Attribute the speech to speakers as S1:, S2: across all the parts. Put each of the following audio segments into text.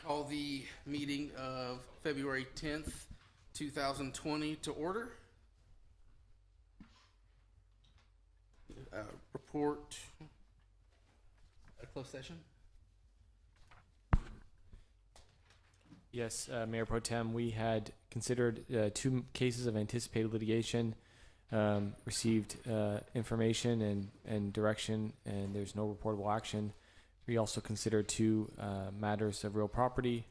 S1: Call the meeting of February 10th, 2020 to order. Report a closed session.
S2: Yes, Mayor Pro Tem, we had considered two cases of anticipated litigation, received information and direction, and there's no reportable action. We also considered two matters of real property,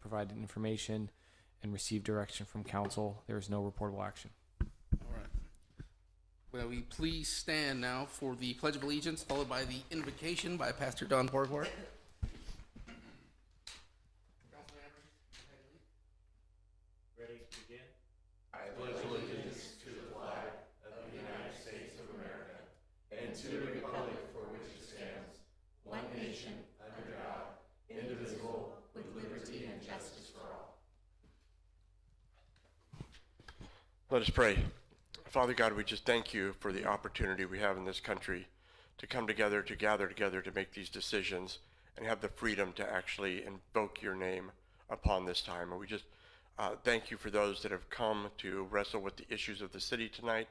S2: provided information, and received direction from council. There is no reportable action.
S1: All right. Will we please stand now for the Pledge of Allegiance, followed by the invocation by Pastor Don Borgward.
S2: Ready to begin?
S3: I pledge allegiance to the flag of the United States of America and to the republic for which it stands, one nation, under God, indivisible, with liberty and justice for all. Let us pray. Father God, we just thank you for the opportunity we have in this country to come together, to gather together, to make these decisions and have the freedom to actually invoke your name upon this time. And we just thank you for those that have come to wrestle with the issues of the city tonight.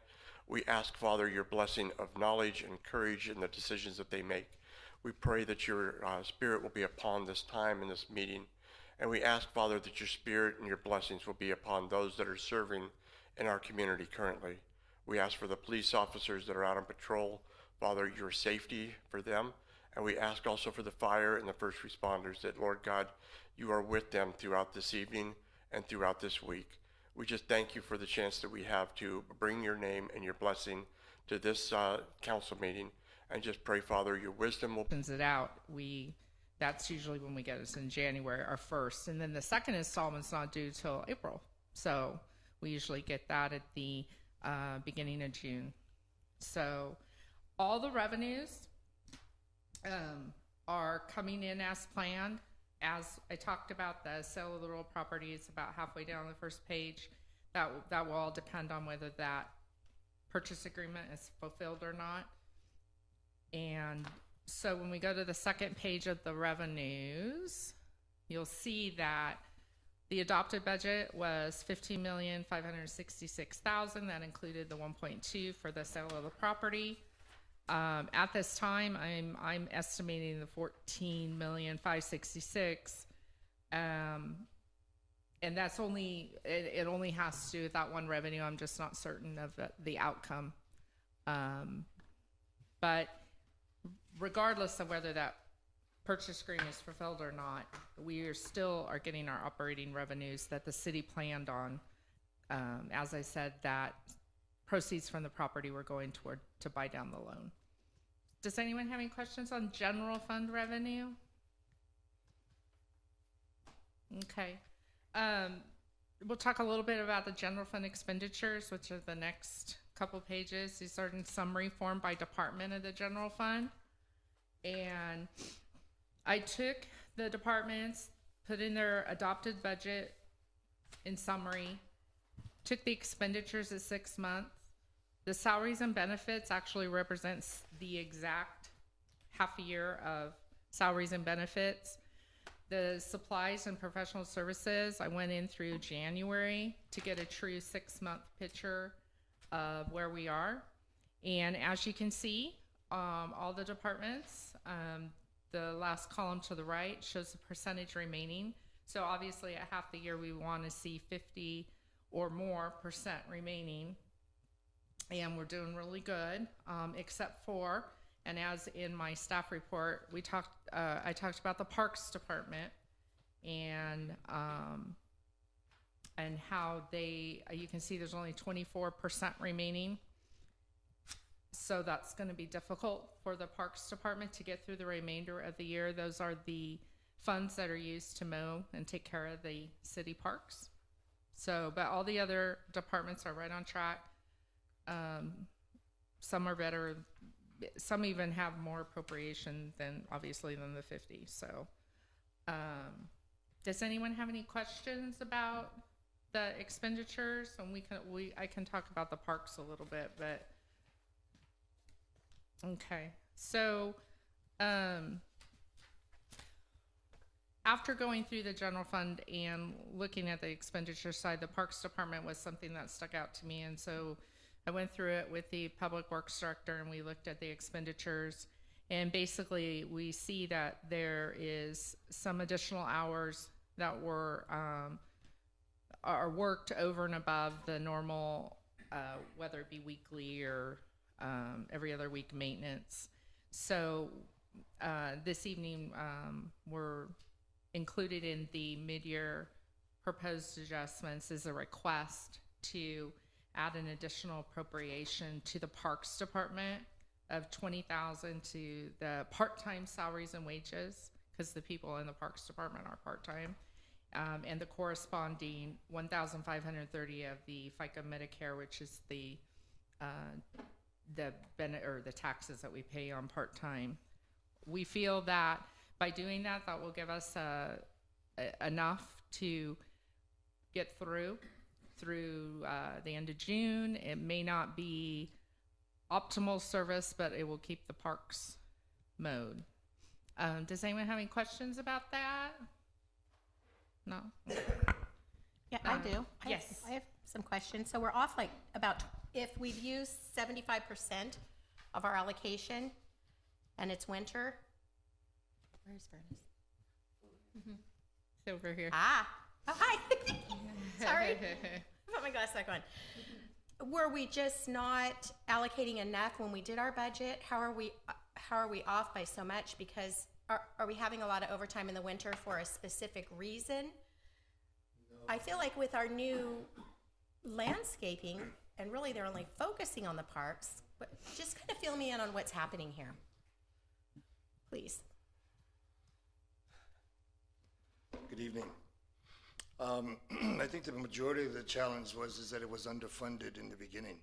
S3: We ask, Father, your blessing of knowledge and courage in the decisions that they make. We pray that your spirit will be upon this time in this meeting. And we ask, Father, that your spirit and your blessings will be upon those that are serving in our community currently. We ask for the police officers that are out on patrol, Father, your safety for them. And we ask also for the fire and the first responders that, Lord God, you are with them throughout this evening and throughout this week. We just thank you for the chance that we have to bring your name and your blessing to this council meeting, and just pray, Father, your wisdom will
S4: it out. That's usually when we get it in January, our first, and then the second installment's not due till April. So we usually get that at the beginning of June. So all the revenues are coming in as planned. As I talked about, the sale of the real property is about halfway down the first page. That will all depend on whether that purchase agreement is fulfilled or not. And so when we go to the second page of the revenues, you'll see that the adopted budget was $15,566,000. That included the 1.2 for the sale of the property. At this time, I'm estimating the $14,566,000, and that's only it only has to do with that one revenue. I'm just not certain of the outcome. But regardless of whether that purchase agreement is fulfilled or not, we are getting our operating revenues that the city planned on. As I said, that proceeds from the property were going toward to buy down the loan. Does anyone have any questions on general fund revenue? Okay. We'll talk a little bit about the general fund expenditures, which are the next couple pages. These are in summary form by department of the general fund. And I took the departments, put in their adopted budget in summary, took the expenditures at 6 months. The salaries and benefits actually represents the exact half a year of salaries and benefits. The supplies and professional services, I went in through January to get a true 6-month picture of where we are. And as you can see, all the departments, the last column to the right shows the percentage remaining. So obviously at half the year, we want to see 50 or more % remaining. And we're doing really good, except for, and as in my staff report, I talked about the Parks Department and how you can see there's only 24% remaining. So that's going to be difficult for the Parks Department to get through the remainder of the year. Those are the funds that are used to mow and take care of the city parks. So, but all the other departments are right on track. Some are better. Some even have more appropriation than the 50. So, does anyone have any questions about the expenditures? And I can talk about the parks a little bit, but okay. So, after going through the general fund and looking at the expenditure side, the Parks Department was something that stuck out to me. And so I went through it with the Public Works Director and we looked at the expenditures. And basically, we see that there is some additional hours that are worked over and above the normal, whether it be weekly or every other week maintenance. So this evening, we're included in the mid-year proposed adjustments is a request to add an additional appropriation to the Parks Department of $20,000 to the part-time salaries and wages, because the people in the Parks Department are part-time, and the corresponding $1,530 of the FICA Medicare, which is the taxes that we pay on part-time. We feel that by doing that, that will give us enough to get through the end of June. It may not be optimal service, but it will keep the parks mowed. Does anyone have any questions about that? No?
S5: Yeah, I do.
S4: Yes.
S5: I have some questions. So we're off like about, if we've used 75% of our allocation and it's winter, where's Furnace?
S4: It's over here.
S5: Oh, hi. Sorry. Put my glass back on. Were we just not allocating enough when we did our budget? How are we off by so much? Because are we having a lot of overtime in the winter for a specific reason? No. I feel like with our new landscaping, and really they're only focusing on the parks, but just kind of fill me in on what's happening here, please.
S6: Good evening. I think the majority of the challenge is that it was underfunded in the beginning.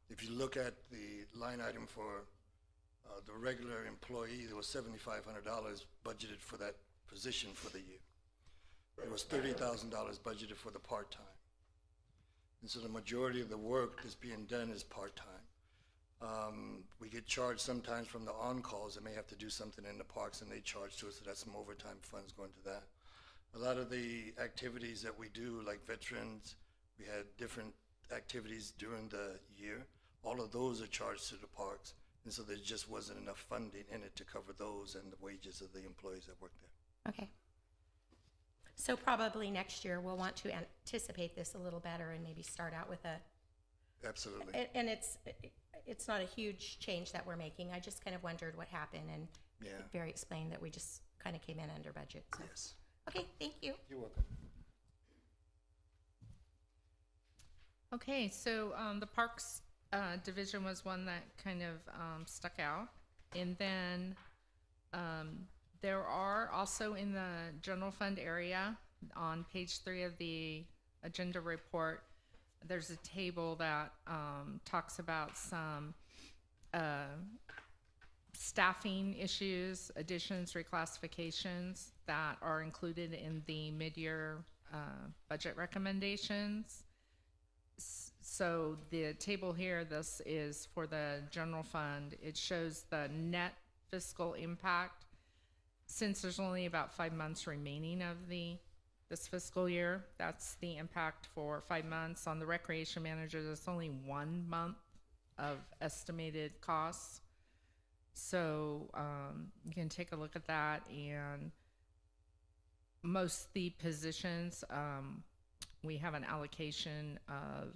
S6: If you look at the line item for the regular employee, there was $7,500 budgeted for that position for the year. There was $30,000 budgeted for the part-time. And so the majority of the work that's being done is part-time. We get charged sometimes from the on-calls that may have to do something in the parks, and they charge to us, so that's some overtime funds going to that. A lot of the activities that we do, like veterans, we had different activities during the year. All of those are charged to the parks, and so there just wasn't enough funding in it to cover those and the wages of the employees that work there.
S5: Okay. So probably next year we'll want to anticipate this a little better and maybe start out with a.
S6: Absolutely.
S5: And it's not a huge change that we're making. I just kind of wondered what happened, and Barry explained that we just kind of came in under budget. So.
S6: Yes.
S5: Okay, thank you.
S6: You're welcome.
S4: Okay, so the Parks Division was one that kind of stuck out. And then there are also in the general fund area on page 3 of the agenda report, there's a table that talks about some staffing issues, additions, reclassifications that are included in the mid-year budget recommendations. So the table here, this is for the general fund. It shows the net fiscal impact since there's only about 5 months remaining of this fiscal year. That's the impact for 5 months. On the recreation manager, there's only 1 month of estimated costs. So you can take a look at that, and most of the positions, we have an allocation of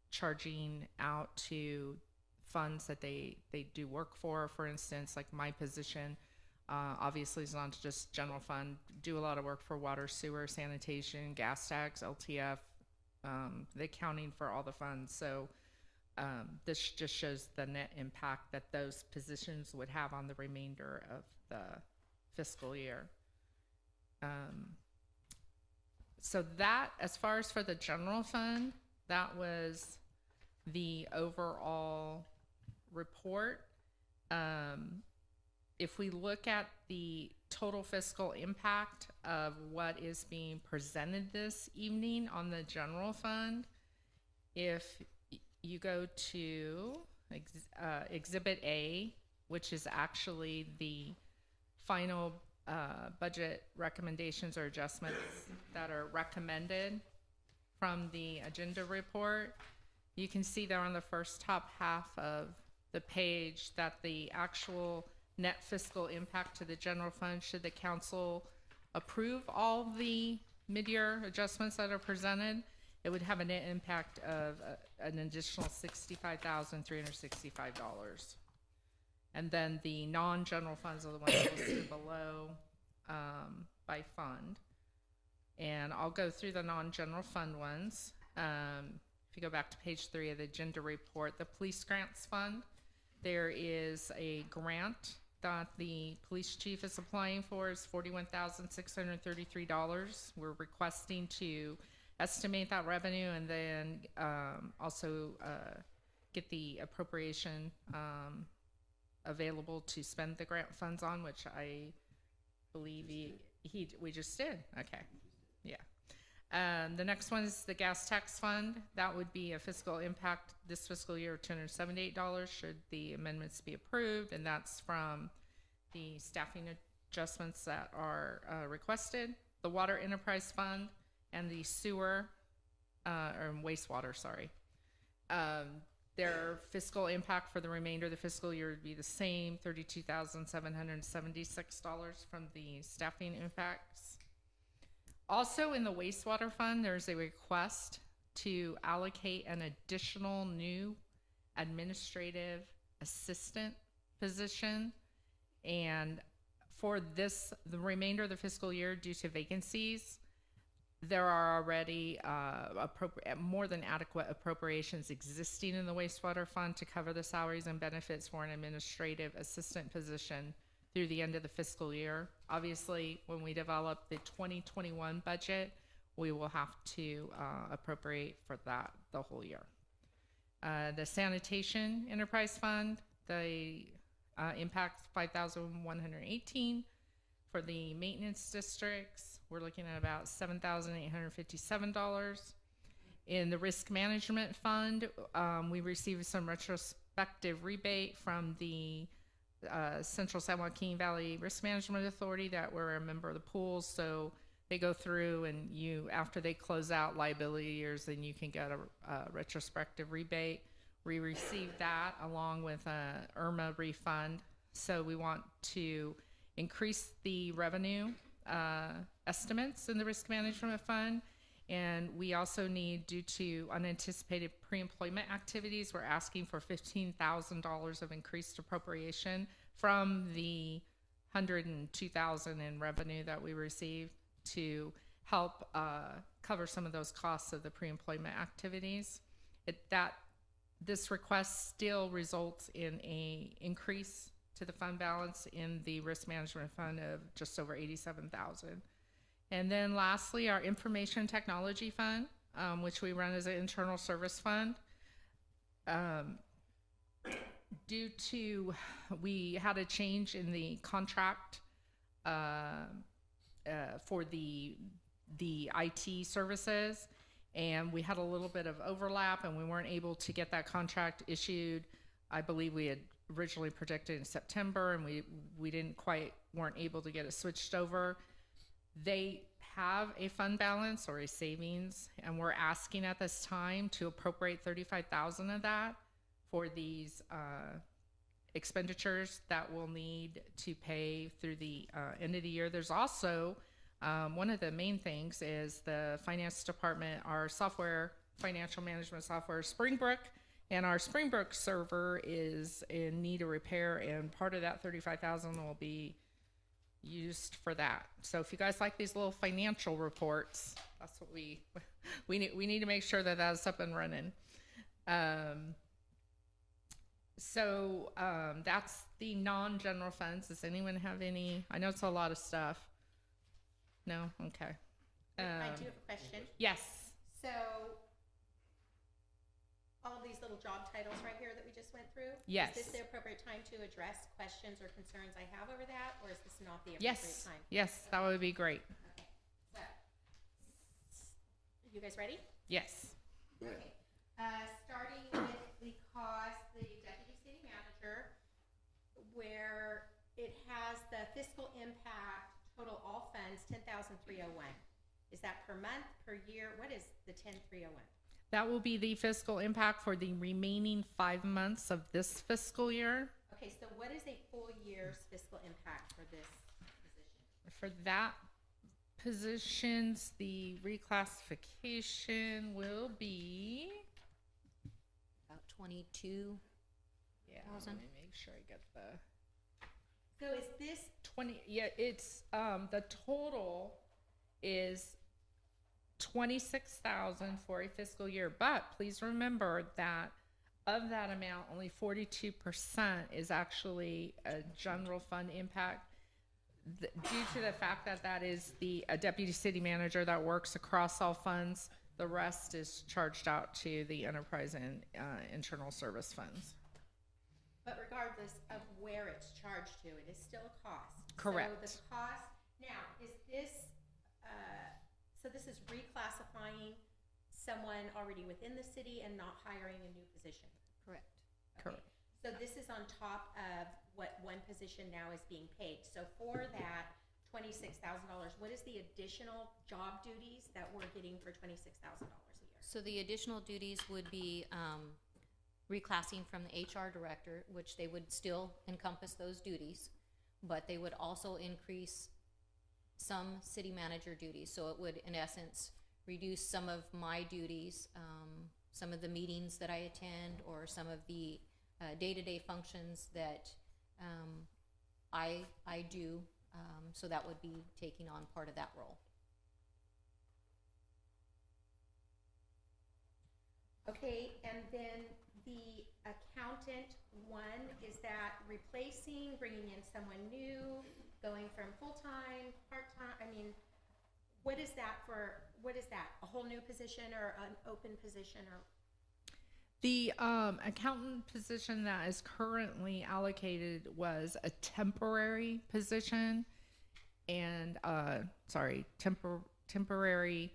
S4: charging out to funds that they do work for. For instance, like my position, obviously is not just general fund, do a lot of work for water, sewer, sanitation, gas tax, LTF, the accounting for all the funds. So this just shows the net impact that those positions would have on the remainder of the fiscal year. So that, as far as for the general fund, that was the overall report. If we look at the total fiscal impact of what is being presented this evening on the general fund, if you go to Exhibit A, which is actually the final budget recommendations or adjustments that are recommended from the agenda report. You can see there on the first top half of the page that the actual net fiscal impact to the general fund, should the council approve all the mid-year adjustments that are presented, it would have a net impact of an additional $65,365. And then the non-general funds are the ones listed below by fund. And I'll go through the non-general fund ones. If you go back to page 3 of the agenda report, the police grants fund, there is a grant that the police chief is applying for, is $41,633. We're requesting to estimate that revenue and then also get the appropriation available to spend the grant funds on, which I believe we just did. Okay, yeah. The next one is the gas tax fund. That would be a fiscal impact this fiscal year of $278 should the amendments be approved, and that's from the staffing adjustments that are requested. The water enterprise fund and the sewer or wastewater, sorry. Their fiscal impact for the remainder of the fiscal year would be the same, $32,776 from the staffing impacts. Also in the wastewater fund, there's a request to allocate an additional new administrative assistant position. And for the remainder of the fiscal year, due to vacancies, there are already more than adequate appropriations existing in the wastewater fund to cover the salaries and benefits for an administrative assistant position through the end of the fiscal year. Obviously, when we develop the 2021 budget, we will have to appropriate for that the whole year. The sanitation enterprise fund, the impact $5,118. For the maintenance districts, we're looking at about $7,857. In the risk management fund, we received some retrospective rebate from the Central San Joaquin Valley Risk Management Authority that we're a member of the pool. So they go through and after they close out liability years, then you can get a retrospective rebate. We received that along with a IRMA refund. So we want to increase the revenue estimates in the risk management fund. And we also need, due to unanticipated pre-employment activities, we're asking for $15,000 of increased appropriation from the $102,000 in revenue that we received to help cover some of those costs of the pre-employment activities. This request still results in a increase to the fund balance in the risk management fund of just over $87,000. And then lastly, our information technology fund, which we run as an internal service fund. Due to, we had a change in the contract for the IT services, and we had a little bit of overlap, and we weren't able to get that contract issued. I believe we had originally projected in September, and we weren't able to get it switched over. They have a fund balance or a savings, and we're asking at this time to appropriate $35,000 of that for these expenditures that we'll need to pay through the end of the year. There's also one of the main things is the finance department, our software, financial management software, Springbrook, and our Springbrook server is in need of repair, and part of that $35,000 will be used for that. So if you guys like these little financial reports, that's what we need to make sure that that's up and running. That's the non-general funds. Does anyone have any? I know it's a lot of stuff. No? Okay.
S5: I do have a question.
S4: Yes.
S5: So, all of these little job titles right here that we just went through?
S4: Yes.
S5: Is this the appropriate time to address questions or concerns I have over that, or is this not the appropriate time?
S4: Yes, that would be great.
S5: Okay. So, you guys ready?
S4: Yes.
S5: Okay. Starting with the deputy city manager, where it has the fiscal impact total all funds, 10,301. Is that per month, per year? What is the 10,301?
S4: That will be the fiscal impact for the remaining 5 months of this fiscal year.
S5: Okay, so what is a full year's fiscal impact for this position?
S4: For that positions, the reclassification will be,
S7: About 22.
S4: yeah,
S7: Thousand.
S4: let me make sure I get the
S5: So is this
S4: 20, yeah, it's, the total is 26,000 for a fiscal year, but please remember that of that amount, only 42% is actually a general fund impact. Due to the fact that that is a deputy city manager that works across all funds, the rest is charged out to the enterprise and internal service funds.
S5: But regardless of where it's charged to, it is still a cost.
S4: Correct.
S5: So the cost, now, is this, so this is reclassifying someone already within the city and not hiring a new position?
S7: Correct.
S5: Okay.
S4: Correct.
S5: So this is on top of what one position now is being paid. So for that $26,000, what is the additional job duties that we're getting for $26,000 a year?
S7: So the additional duties would be reclassing from the HR director, which they would still encompass those duties, but they would also increase some city manager duties. So it would, in essence, reduce some of my duties, some of the meetings that I attend, or some of the day-to-day functions that I do. So that would be taking on part of that role.
S5: Okay, and then the accountant one, is that replacing, bringing in someone new, going from full-time, part-time? I mean, what is that for, what is that? A whole new position or an open position or?
S4: The accountant position that is currently allocated was a temporary position, and temporary,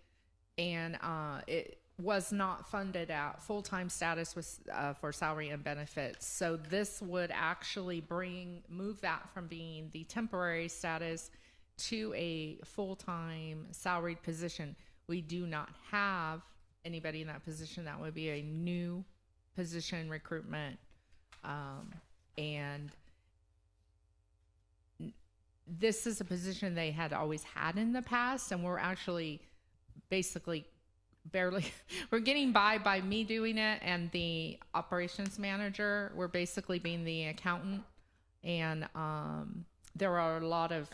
S4: and it was not funded at full-time status with for salary and benefits. So this would actually move that from being the temporary status to a full-time salaried position. We do not have anybody in that position. That would be a new position recruitment, and this is a position they had always had in the past, and we're actually basically barely we're getting by me doing it, and the operations manager, we're basically being the accountant, and there are a lot of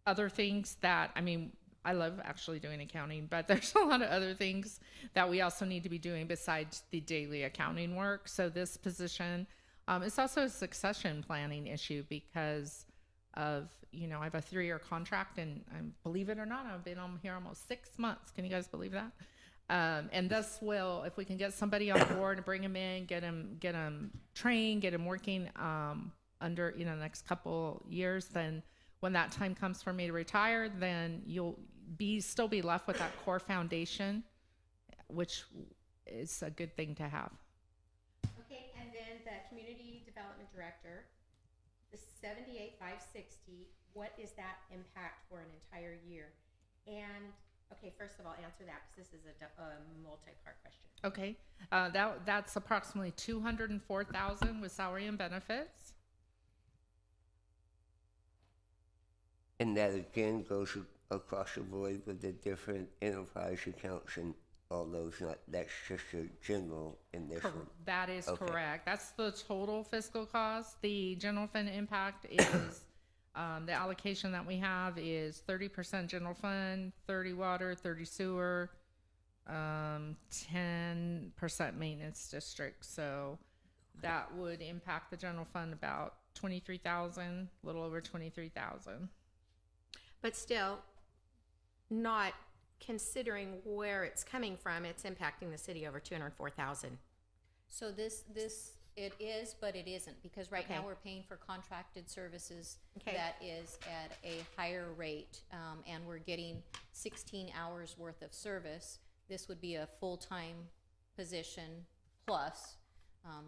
S4: other things that, I mean, I love actually doing accounting, but there's a lot of other things that we also need to be doing besides the daily accounting work. So this position, it's also a succession planning issue because of, I have a 3-year contract, and believe it or not, I've been on here almost 6 months. Can you guys believe that? And this will, if we can get somebody on board and bring them in, get them trained, get them working under, the next couple years, then when that time comes for me to retire, then you'll still be left with that core foundation, which is a good thing to have.
S5: Okay, and then the community development director, the 78,560, what is that impact for an entire year? And, okay, first of all, answer that, because this is a multi-part question.
S4: Okay, that's approximately $204,000 with salary and benefits.
S8: And that again goes across the board with the different enterprise accounts and all those. That's just a general in this one.
S4: That is
S8: Okay.
S4: correct. That's the total fiscal cost. The general fund impact is the allocation that we have is 30% general fund, 30 water, 30 sewer, 10% maintenance district. So that would impact the general fund about 23,000, a little over 23,000.
S5: But still, not considering where it's coming from, it's impacting the city over 204,000.
S7: So this it is, but it isn't, because right now
S5: Okay.
S7: we're paying for contracted services
S5: Okay.
S7: that is at a higher rate, and we're getting 16 hours worth of service. This would be a full-time position plus,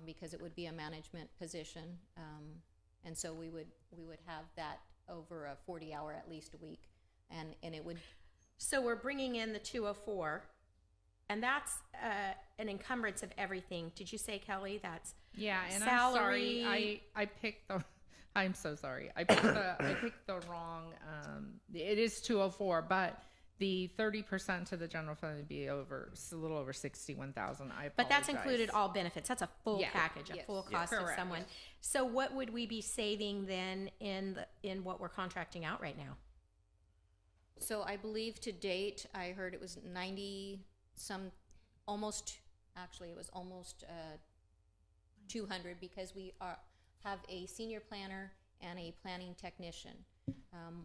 S7: because it would be a management position, and so we would have that over a 40-hour at least a week. And it would,
S5: So we're bringing in the 204, and that's an encumbrance of everything. Did you say, Kelly? That's
S4: Yeah, and
S5: salary.
S4: I'm sorry, I picked the, I'm so sorry. I picked the wrong, it is 204, but the 30% to the general fund would be a little over 61,000. I apologize.
S5: But that's included all benefits. That's a full
S4: Yeah.
S5: package, a
S7: Yes.
S5: full
S7: Yes.
S5: cost of
S4: Correct.
S5: someone. So what would we be saving then in what we're contracting out right now?
S7: so I believe to date, I heard it was 90 some, almost, actually it was almost 200, because we have a senior planner and a planning technician.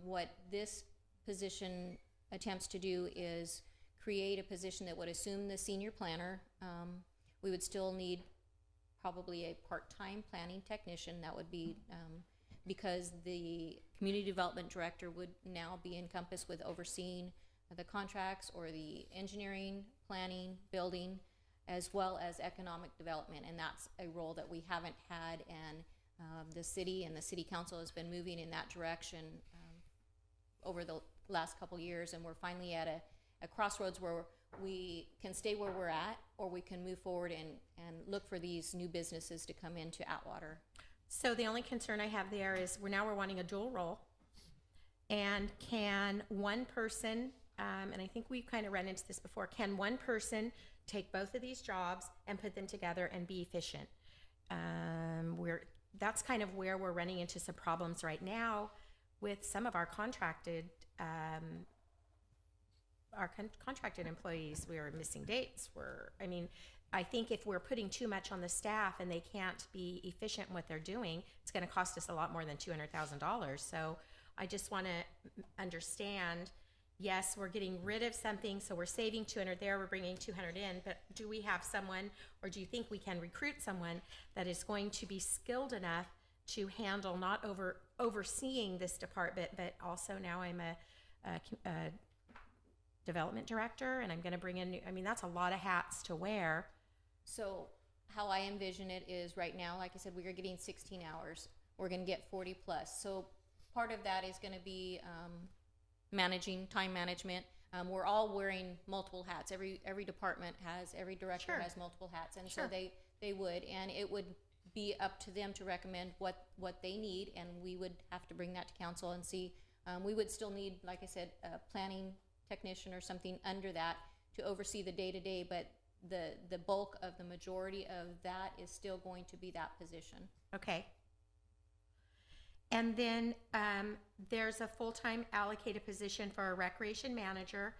S7: What this position attempts to do is create a position that would assume the senior planner. We would still need probably a part-time planning technician. That would be because the community development director would now be encompassed with overseeing the contracts or the engineering, planning, building, as well as economic development. And that's a role that we haven't had, and the city and the city council has been moving in that direction over the last couple years, and we're finally at a crossroads where we can stay where we're at, or we can move forward and look for these new businesses to come into Atwater.
S5: So the only concern I have there is we're wanting a dual role. And can one person, and I think we've kind of run into this before, can one person take both of these jobs and put them together and be efficient? That's kind of where we're running into some problems right now with some of our contracted employees. We're missing dates. I think if we're putting too much on the staff and they can't be efficient in what they're doing, it's going to cost us a lot more than $200,000. So I just want to understand, yes, we're getting rid of something, so we're saving 200 there, we're bringing 200 in, but do we have someone, or do you think we can recruit someone that is going to be skilled enough to handle not overseeing this department, but also now I'm a development director, and I'm going to bring in that's a lot of hats to wear.
S7: So how I envision it is, right now, like I said, we are getting 16 hours. We're going to get 40 plus. So part of that is going to be time management. We're all wearing multiple hats. Every department every director
S5: Sure.
S7: has multiple hats, and
S5: Sure.
S7: so they would, and it would be up to them to recommend what they need, and we would have to bring that to council and see. We would still need, like I said, a planning technician or something under that to oversee the day-to-day, but the bulk of the majority of that is still going to be that position.
S5: Okay. And then there's a full-time allocated position for a recreation manager.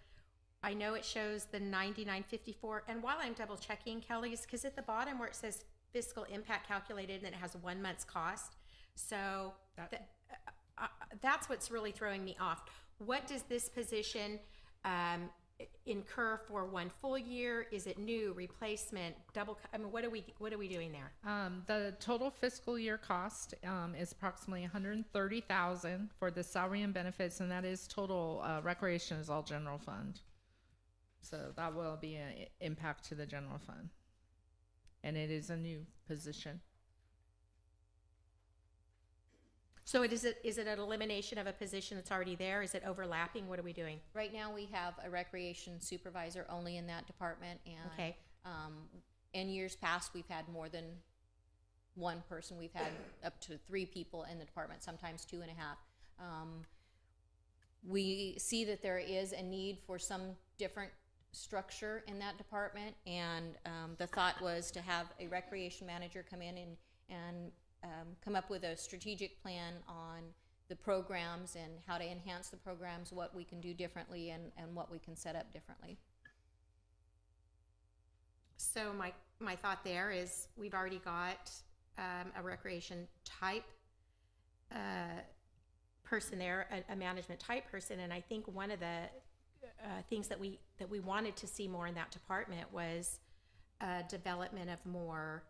S5: I know it shows the 9954, and while I'm double checking, Kelly's, because at the bottom where it says fiscal impact calculated, and then it has 1 month's cost. So that's what's really throwing me off. What does this position incur for 1 full year? Is it new, replacement, double? What are we doing there?
S4: The total fiscal year cost is approximately $130,000 for the salary and benefits, and that is total. Recreation is all general fund, so that will be an impact to the general fund, and it is a new position.
S5: So is it an elimination of a position that's already there? Is it overlapping? What are we doing?
S7: Right now, we have a recreation supervisor only in that department, and
S5: Okay.
S7: In years past, we've had more than one person. We've had up to 3 people in the department, sometimes 2.5. We see that there is a need for some different structure in that department, and the thought was to have a recreation manager come in and come up with a strategic plan on the programs and how to enhance the programs, what we can do differently, and what we can set up differently.
S5: So my thought there is we've already got a recreation type person there, a management type person, and I think one of the things that we wanted to see more in that department was development of more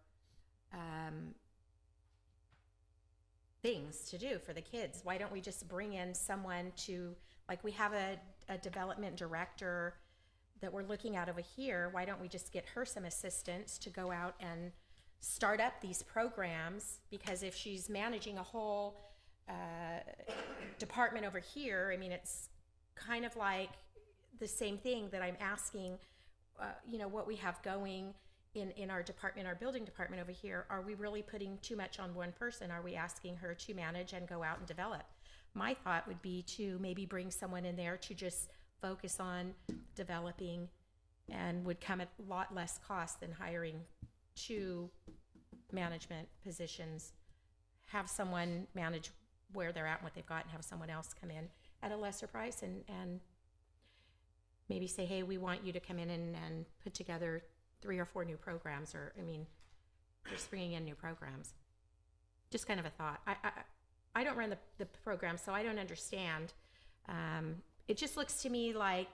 S5: things to do for the kids. Why don't we just bring in someone to, like, we have a development director that we're looking at over here. Why don't we just get her some assistance to go out and start up these programs? Because if she's managing a whole department over here, I mean, it's kind of like the same thing that I'm asking, what we have going in our department, our building department over here. Are we really putting too much on one person? Are we asking her to manage and go out and develop? My thought would be to maybe bring someone in there to just focus on developing, and would come at a lot less cost than hiring 2 management positions. Have someone manage where they're at and what they've got, and have someone else come in at a lesser price, and maybe say, hey, we want you to come in and put together 3 or 4 new programs, or, I mean, just bringing in new programs. Just kind of a thought. I don't run the program, so I don't understand. It just looks to me like,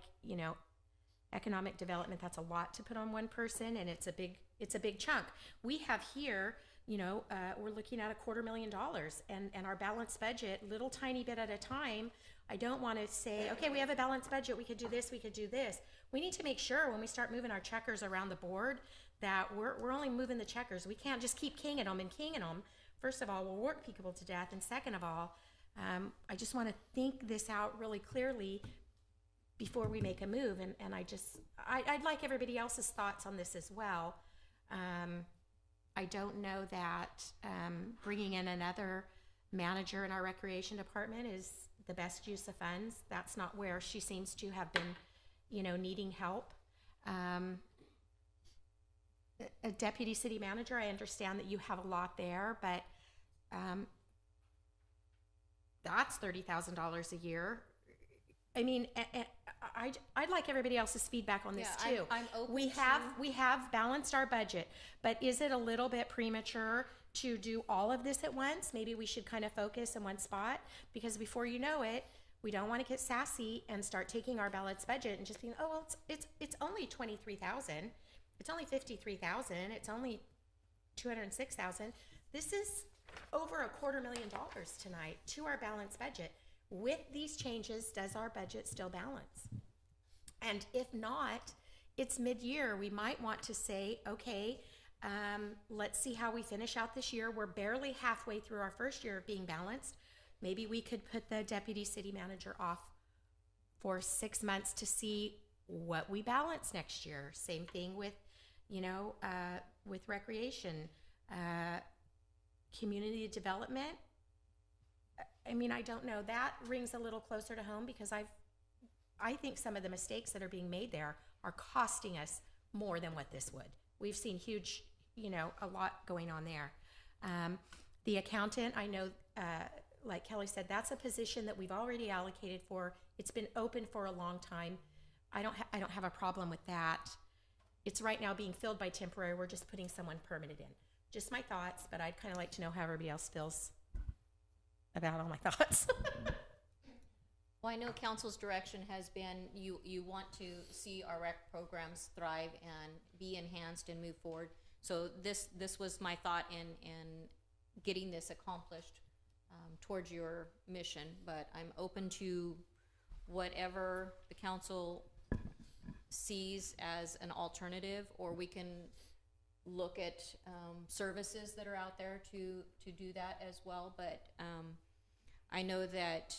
S5: economic development, that's a lot to put on one person, and it's a big chunk. We have here, we're looking at $250,000, and our balanced budget, little tiny bit at a time. I don't want to say, okay, we have a balanced budget, we could do this, we could do this. We need to make sure when we start moving our checkers around the board that we're only moving the checkers. We can't just keep kinging them. First of all, we'll work people to death, and second of all, I just want to think this out really clearly before we make a move, and I'd like everybody else's thoughts on this as well. I don't know that bringing in another manager in our recreation department is the best use of funds. That's not where she seems to have been, needing help. A deputy city manager, I understand that you have a lot there, but that's $30,000 a year. I mean, I'd like everybody else's feedback on this too.
S7: I'm open
S5: we have balanced our budget, but is it a little bit premature to do all of this at once? Maybe we should kind of focus in one spot, because before you know it, we don't want to get sassy and start taking our balanced budget and just being, oh, well, it's only $23,000, it's only $53,000, it's only $206,000. This is over $250,000 tonight to our balanced budget. With these changes, does our budget still balance? And if not, it's mid-year. We might want to say, okay, let's see how we finish out this year. We're barely halfway through our first year of being balanced. Maybe we could put the deputy city manager off for 6 months to see what we balance next year. Same thing with, with recreation, community development. I mean, I don't know. That rings a little closer to home, because I think some of the mistakes that are being made there are costing us more than what this would. We've seen huge, a lot going on there. The accountant, I know, like Kelly said, that's a position that we've already allocated for. It's been open for a long time. I don't have a problem with that. It's right now being filled by temporary. We're just putting someone permanent in. Just my thoughts, but I'd kind of like to know how everybody else feels about all my thoughts.
S7: Well, I know council's direction has been you want to see our rec programs thrive and be enhanced and move forward. So this was my thought in getting this accomplished towards your mission. But I'm open to whatever the council sees as an alternative, or we can look at services that are out there to do that as well. But I know that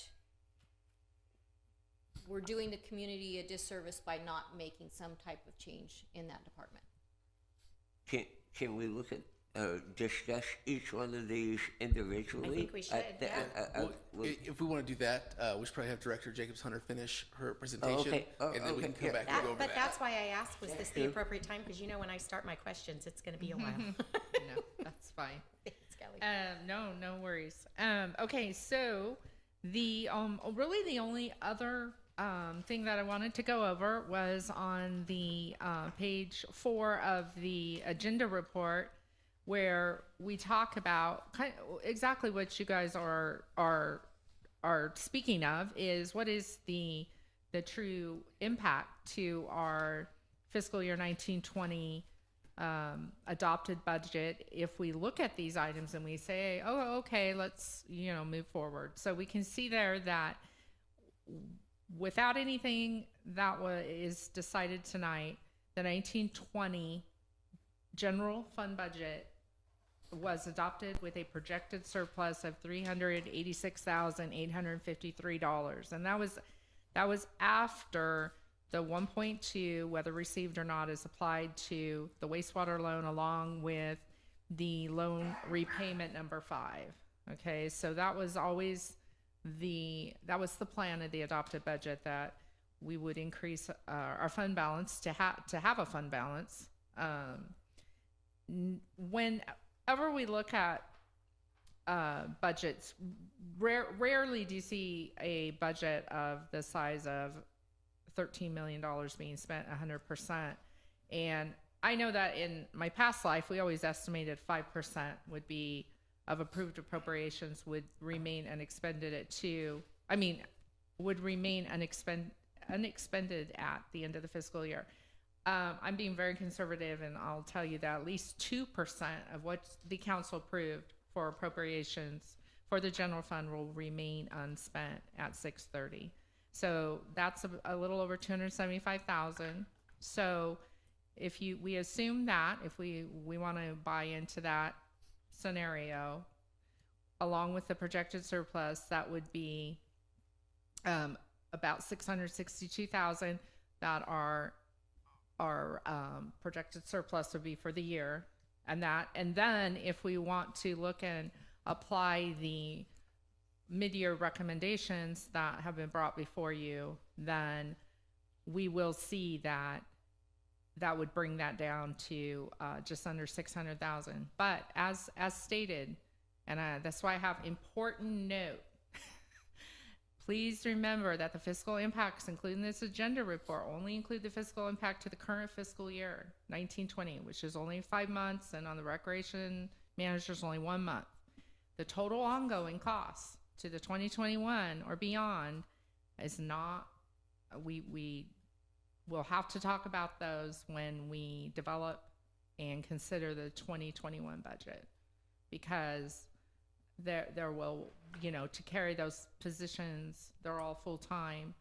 S7: we're doing the community a disservice by not making some type of change in that department.
S8: Can we look at discuss each one of these individually?
S5: I think we should,
S1: Well, if we want to do that, we should probably have Director Jacobs Hunter finish her presentation,
S8: okay.
S1: and then we can come back and go over
S5: But
S1: that.
S5: that's why I asked, was this the appropriate time? Because when I start my questions, it's going to be a while.
S4: No, that's fine.
S5: Thanks, Kelly.
S4: No worries. Okay, so the really the only other thing that I wanted to go over was on the page 4 of the agenda report, where we talk about exactly what you guys are speaking of, is what is the true impact to our fiscal year 1920 adopted budget if we look at these items and we say, oh, okay, let's move forward. So we can see there that without anything that is decided tonight, the 1920 general fund budget was adopted with a projected surplus of $386,853, and that was after the 1.2, whether received or not, is applied to the wastewater loan along with the loan repayment number 5. Okay, so that was always the plan of the adopted budget, that we would increase our fund balance to have a fund balance. Whenever we look at budgets, rarely do you see a budget of the size of $13 million being spent 100%. And I know that in my past life, we always estimated 5% would be of approved appropriations would remain unexpended would remain unexpended at the end of the fiscal year. I'm being very conservative, and I'll tell you that at least 2% of what the council approved for appropriations for the general fund will remain unspent at 6/30. So that's a little over 275,000. So if we assume that, if we want to buy into that scenario, along with the projected surplus, that would be about 662,000 that our projected surplus would be for the year. And then if we want to look and apply the mid-year recommendations that have been brought before you, then we will see that would bring that down to just under 600,000. But as stated, and that's why I have important note, please remember that the fiscal impacts included in this agenda report only include the fiscal impact to the current fiscal year, 1920, which is only 5 months, and on the recreation managers, only 1 month. The total ongoing costs to the 2021 or beyond is not, we will have to talk about those when we develop and consider the 2021 budget, because there will, to carry those positions, they're all full-time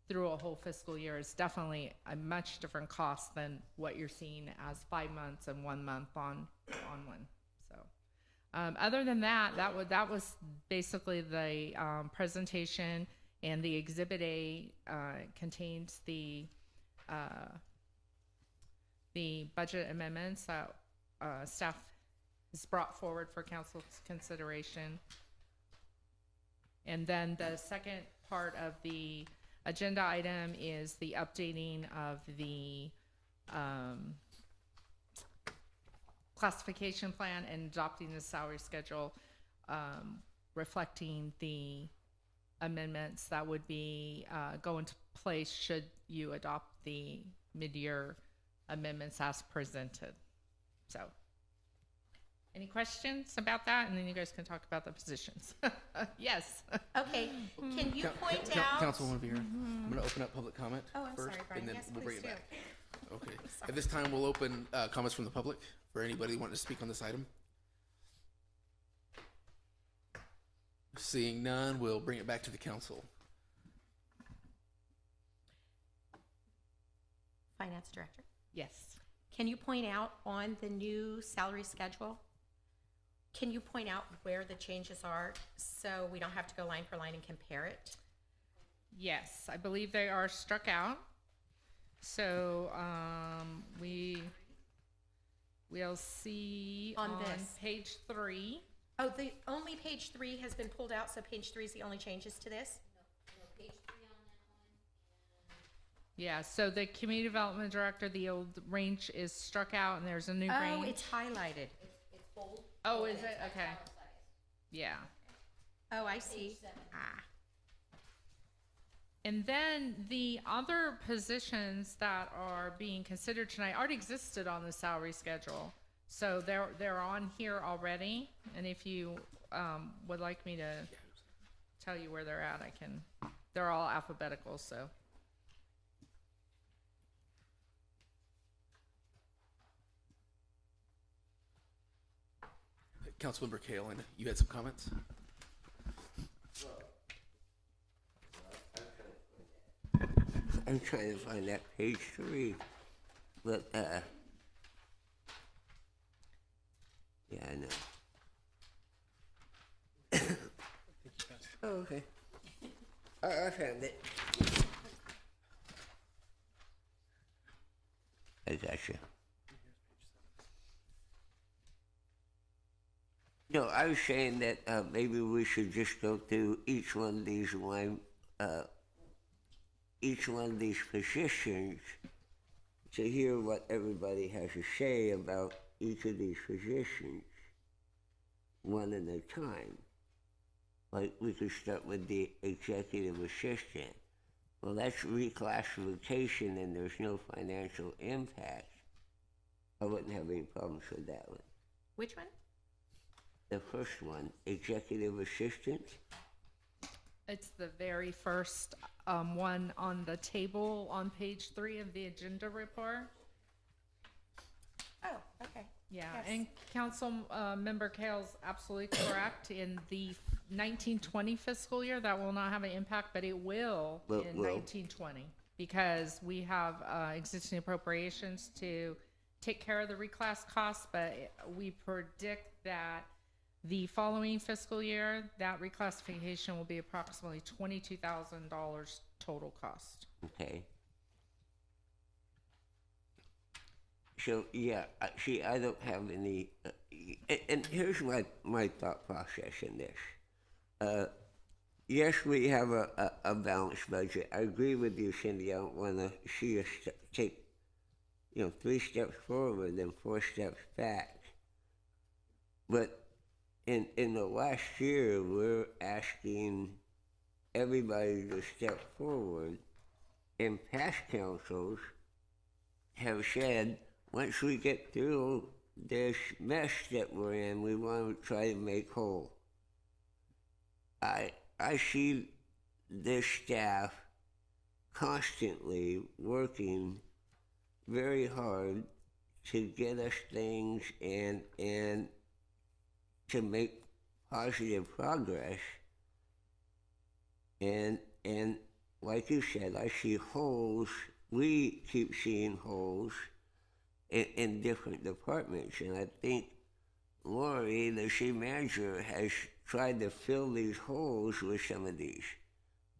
S4: through a whole fiscal year, is definitely a much different cost than what you're seeing as 5 months and 1 month on one. So other than that was basically the presentation, and the Exhibit A contains the budget amendments that staff is brought forward for council's consideration. And then the second part of the agenda item is the updating of the classification plan and adopting the salary schedule, reflecting the amendments that would be go into place should you adopt the mid-year amendments as presented. So any questions about that? And then you guys can talk about the positions. Yes.
S5: Okay, can you point out?
S1: Councilwoman Vera, I'm going to open up public comment
S5: Oh, I'm
S1: first,
S5: sorry, Brian.
S1: and then
S5: Yes,
S1: we'll bring
S5: please
S1: it
S5: do.
S1: back. Okay. At this time, we'll open comments from the public for anybody wanting to speak on this item. Seeing none, we'll bring it back to the council.
S5: Finance Director,
S4: Yes.
S5: can you point out on the new salary schedule, can you point out where the changes are so we don't have to go line for line and compare it?
S4: Yes, I believe they are struck out. So we'll see
S5: On
S4: on
S5: this.
S4: page 3.
S5: Oh, the only page 3 has been pulled out, so page 3 is the only changes to this?
S7: Page 3 on that one.
S4: Yeah, so the community development director, the old range is struck out, and there's a new
S5: Oh,
S4: range.
S5: it's highlighted.
S7: It's bold.
S4: Oh, is it? Okay. Yeah.
S5: Oh, I see.
S7: Page 7.
S5: Ah,
S4: And then the other positions that are being considered tonight already existed on the salary schedule. So they're on here already. And if you would like me to tell you where they're at, I can. They're all alphabetical, so.
S1: Councilmember Kalen, you had some comments?
S8: I'm trying to find that page 3. But Yeah, I know. Oh, okay. I found it. I got you. No, I was saying that maybe we should just go through each one of these positions to hear what everybody has to say about each of these positions, one at a time. Like we could start with the executive assistant. Well, that's reclassification and there's no financial impact. I wouldn't have any problems with that one.
S5: Which one?
S8: The first one, executive assistant.
S4: It's the very first one on the table on page 3 of the agenda report.
S5: Oh, okay.
S4: Yeah,
S5: Yes.
S4: and Council Member Kale's absolutely correct. In the 1920 fiscal year, that will not have an impact, but it will
S8: Will-
S4: in
S8: will.
S4: 1920 because we have existing appropriations to take care of the reclass costs, but we predict that the following fiscal year, that reclassification will be approximately $22,000 total cost.
S8: Okay. So yeah, see, I don't have any, and here's my thought process in this. Yes, we have a balanced budget. I agree with you, Cindy. I don't want to see us take, 3 steps forward and 4 steps back. But in the last year, we're asking everybody to step forward, and past councils have said, once we get through this mess that we're in, we want to try to make whole. I see this staff constantly working very hard to get us things and to make positive progress. And like you said, I see holes. We keep seeing holes in different departments, and I think Lori, the city manager, has tried to fill these holes with some of these.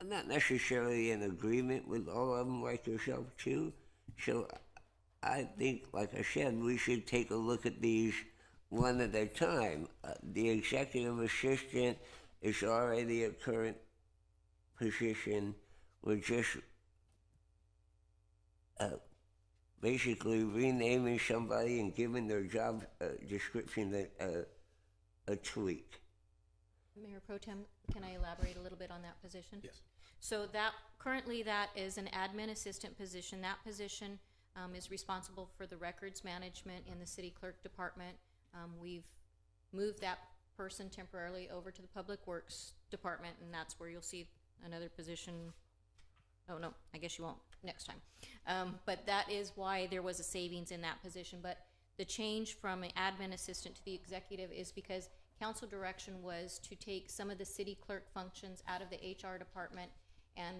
S8: I'm not necessarily in agreement with all of them, like yourself too. So I think, like I said, we should take a look at these one at a time. The executive assistant is already a current position. We're just basically renaming somebody and giving their job description a tweak.
S7: Mayor Pro Tem, can I elaborate a little bit on that position?
S1: Yes.
S7: So that, currently that is an admin assistant position. That position is responsible for the records management in the city clerk department. We've moved that person temporarily over to the public works department, and that's where you'll see another position. Oh no, I guess you won't next time. But that is why there was a savings in that position. But the change from an admin assistant to the executive is because council direction was to take some of the city clerk functions out of the HR department and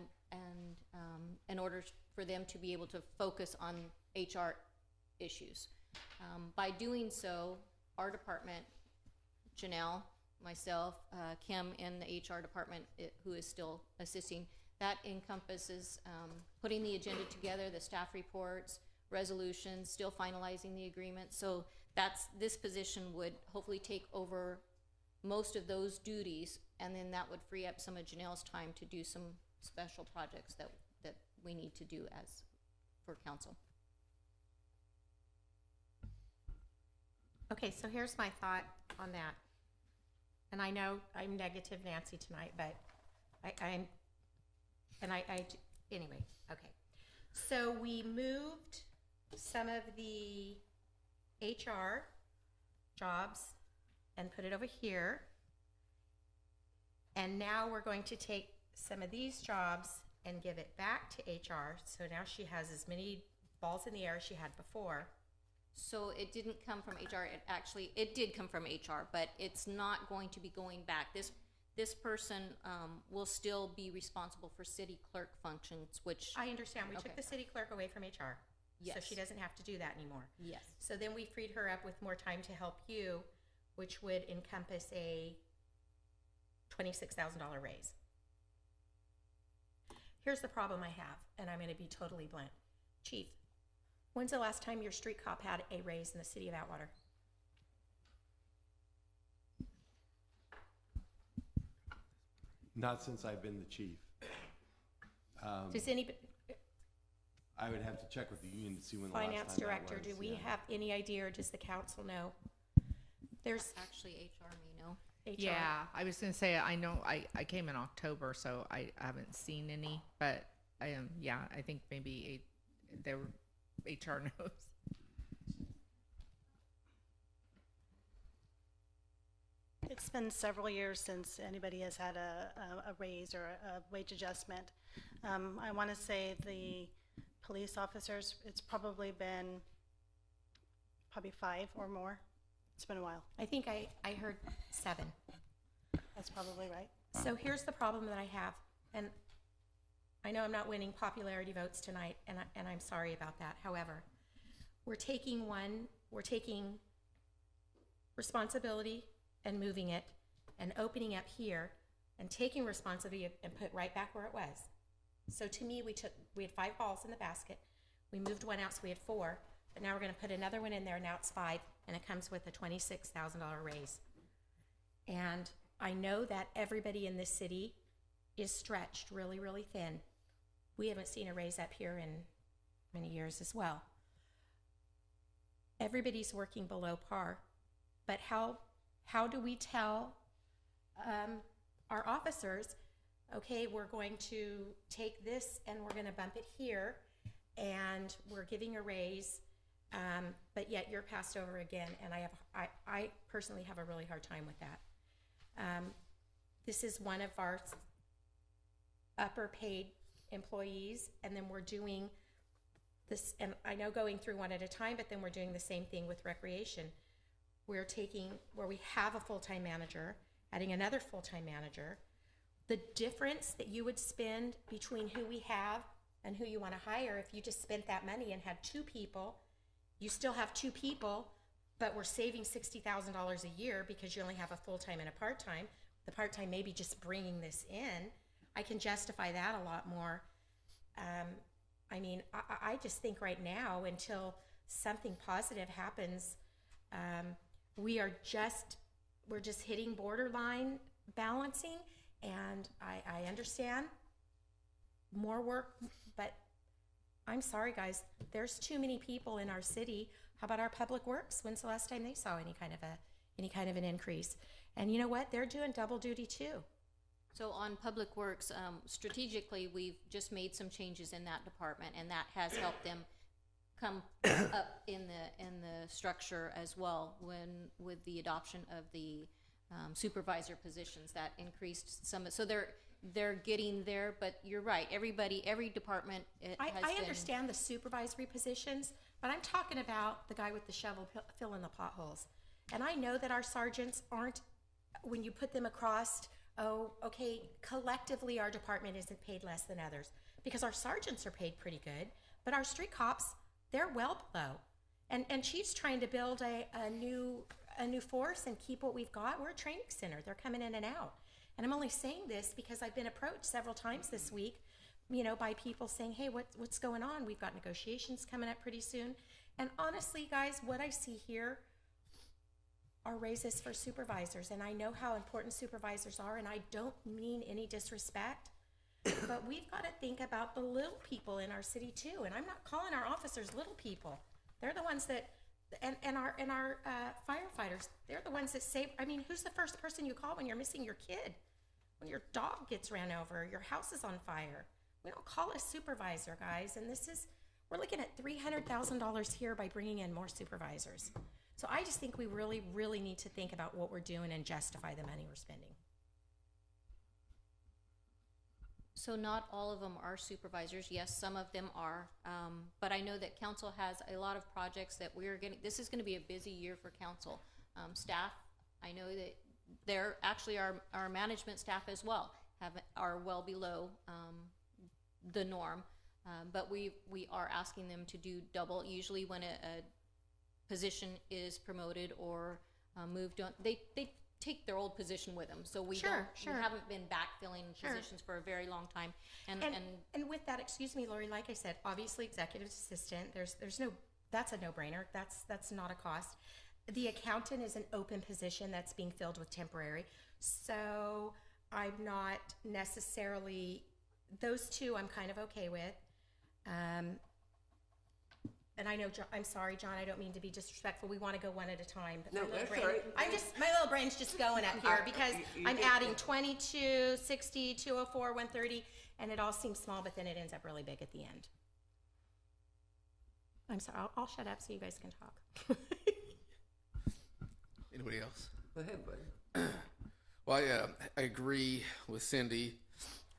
S7: in order for them to be able to focus on HR issues. By doing so, our department, Janelle, myself, Kim in the HR department, who is still assisting, that encompasses putting the agenda together, the staff reports, resolutions, still finalizing the agreement. So this position would hopefully take over most of those duties, and then that would free up some of Janelle's time to do some special projects that we need to do for council.
S5: Okay, so here's my thought on that. And I know I'm negative Nancy tonight, but anyway, okay. So we moved some of the HR jobs and put it over here. And now we're going to take some of these jobs and give it back to HR. So now she has as many balls in the air as she had before.
S7: So it didn't come from HR. It did come from HR, but it's not going to be going back. This person will still be responsible for city clerk functions, which
S5: I understand. We
S7: Okay.
S5: took the city clerk away from HR. So
S7: Yes.
S5: she doesn't have to do that anymore.
S7: yes,
S5: So then we freed her up with more time to help you which would encompass a $26,000 raise. Here's the problem I have, and I'm going to be totally blunt. Chief, when's the last time your street cop had a raise in the city of Atwater?
S9: Not since I've been the chief.
S5: Does any
S9: I would have to check with the union to see when the last time
S5: finance
S9: that
S5: director,
S9: was,
S5: do we
S9: yeah.
S5: have any idea, or does the council know? There's
S7: Actually, HR may know.
S5: HR.
S4: Yeah, I was gonna say, I know, I came in October, so I haven't seen any, but yeah, I think maybe their HR knows.
S10: It's been several years since anybody has had a raise or a wage adjustment. I want to say the police officers, it's probably been 5 or more. It's been a while.
S5: I think I heard 7.
S10: That's probably right.
S5: So here's the problem that I have, and I know I'm not winning popularity votes tonight, and I'm sorry about that. However, we're taking responsibility and moving it and opening up here and taking responsibility and put right back where it was. So to me, we had 5 balls in the basket. We moved one out, so we had 4, but now we're going to put another one in there. Now it's 5, and it comes with a $26,000 raise. And I know that everybody in this city is stretched really, really thin. We haven't seen a raise up here in many years as well. Everybody's working below par, but how do we tell our officers, okay, we're going to take this and we're going to bump it here, and we're giving a raise, but yet you're passed over again, and I personally have a really hard time with that. This is one of our upper paid employees, and then we're doing this, and I know going through one at a time, but then we're doing the same thing with recreation. We're taking where we have a full-time manager, adding another full-time manager. The difference that you would spend between who we have and who you want to hire, if you just spent that money and had 2 people, you still have 2 people, but we're saving $60,000 a year because you only have a full-time and a part-time. The part-time maybe just bringing this in. I can justify that a lot more. I mean, I just think right now, until something positive happens, we're just hitting borderline balancing, and I understand more work, but I'm sorry, guys, there's too many people in our city. How about our public works? When's the last time they saw any kind of an increase? And you know what? They're doing double duty too.
S7: So on Public Works, strategically, we've just made some changes in that department, and that has helped them come up in the structure as well. With the adoption of the supervisor positions, that increased some. So they're getting there, but you're right. Every department
S5: I understand the supervisory positions, but I'm talking about the guy with the shovel filling the potholes. And I know that our sergeants aren't, when you put them across, oh, okay, collectively our department isn't paid less than others, because our sergeants are paid pretty good, but our street cops, they're well below. And Chief's trying to build a new force and keep what we've got. We're a training center. They're coming in and out. And I'm only saying this because I've been approached several times this week, by people saying, hey, what's going on? We've got negotiations coming up pretty soon. And honestly, guys, what I see here are raises for supervisors. And I know how important supervisors are, and I don't mean any disrespect, but we've got to think about the little people in our city too. And I'm not calling our officers little people. They're the ones that, and our firefighters, they're the ones that save. I mean, who's the first person you call when you're missing your kid? When your dog gets ran over, your house is on fire. We don't call a supervisor, guys. And we're looking at $300,000 here by bringing in more supervisors. So I just think we really, really need to think about what we're doing and justify the money we're spending.
S7: So not all of them are supervisors. Yes, some of them are. But I know that council has a lot of projects that we're getting. This is going to be a busy year for council. Staff, I know that they're actually our management staff as well are well below the norm. But we are asking them to do double. Usually when a position is promoted or moved on. They take their old position with them, so we
S5: Sure,
S7: we
S5: sure.
S7: haven't been backfilling
S5: Sure.
S7: positions for a very long time.
S5: And with that, excuse me, Lori, like I said, obviously executive assistant, there's no, that's a no-brainer. That's not a cost. The accountant is an open position that's being filled with temporary. So I'm not necessarily, those two I'm kind of okay with. And I know, I'm sorry, John, I don't mean to be disrespectful. We want to go one at a time. But
S8: No,
S5: my little
S8: that's
S5: brain,
S8: all right.
S5: my little brain's just going up here because I'm adding 22, 60, 204, 130, and it all seems small, but then it ends up really big at the end. I'm sorry, I'll shut up so you guys can talk.
S1: Anybody else?
S8: Go ahead, buddy.
S1: Well, I agree with Cindy,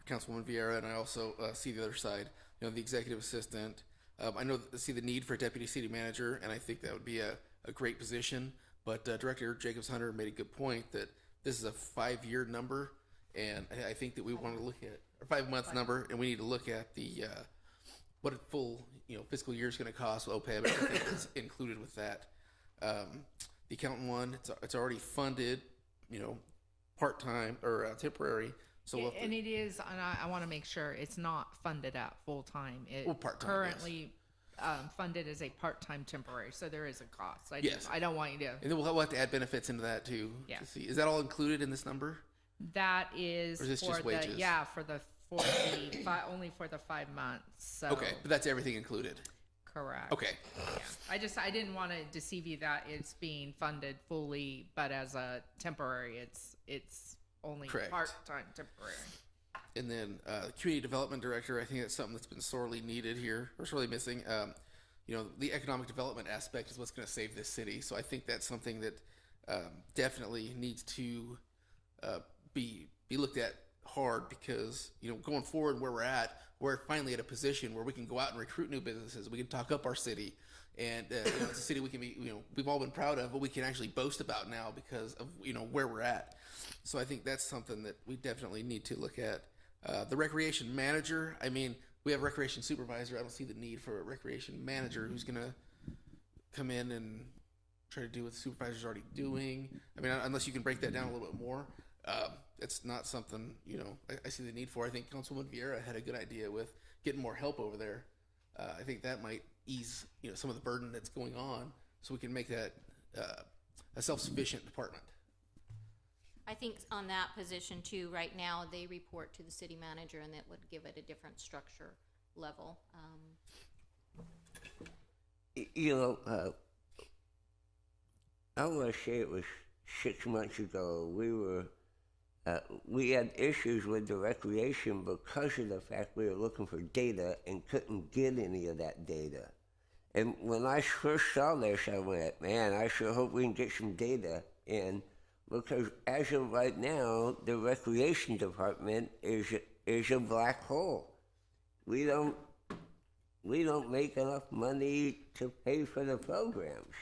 S1: Councilwoman Vieira, and I also see the other side. You know, the executive assistant. I see the need for a deputy city manager, and I think that would be a great position. But Director Jacobs Hunter made a good point that this is a 5-year number, and I think that we want to look at a 5-month number, and we need to look at the what a full fiscal year is going to cost with OPEB and everything that's included with that. The accountant one, it's already funded, part time or temporary. So we'll
S4: And it is, and I want to make sure it's not funded at full time. It
S1: part-time,
S4: currently funded as a part-time temporary, so there is a cost.
S1: Yes.
S4: I don't want you to.
S1: And then we'll have to add benefits into that too.
S4: Yeah.
S1: To see. Is that all included in this number?
S4: That is
S1: Or is this
S4: for
S1: just
S4: the
S1: wages?
S4: only for the 5 months. So
S1: Okay, but that's everything included.
S4: correct.
S1: Okay.
S4: I didn't want to deceive you that it's being funded fully, but as a temporary, it's only
S1: Correct.
S4: part-time temporary.
S1: And then community development director, I think that's something that's been sorely needed here, or sorely missing. The economic development aspect is what's going to save this city. So I think that's something that definitely needs to be looked at hard because going forward where we're finally at a position where we can go out and recruit new businesses. We can talk up our city, and it's a city we can be we've all been proud of, but we can actually boast about now because of where we're at. So I think that's something that we definitely need to look at. The recreation manager, I mean, we have a recreation supervisor. I don't see the need for a recreation manager who's going to come in and try to do what the supervisor's already doing. I mean, unless you can break that down a little bit more. It's not something, I see the need for. I think Councilwoman Vieira had a good idea with getting more help over there. I think that might ease, some of the burden that's going on so we can make that a self-sufficient department.
S7: I think on that position too, right now, they report to the city manager, and that would give it a different structure level.
S8: I want to say it was 6 months ago, we had issues with the recreation because of the fact we were looking for data and couldn't get any of that data. And when I first saw this, I went, man, I sure hope we can get some data in, because as of right now, the recreation department is a black hole. We don't make enough money to pay for the programs,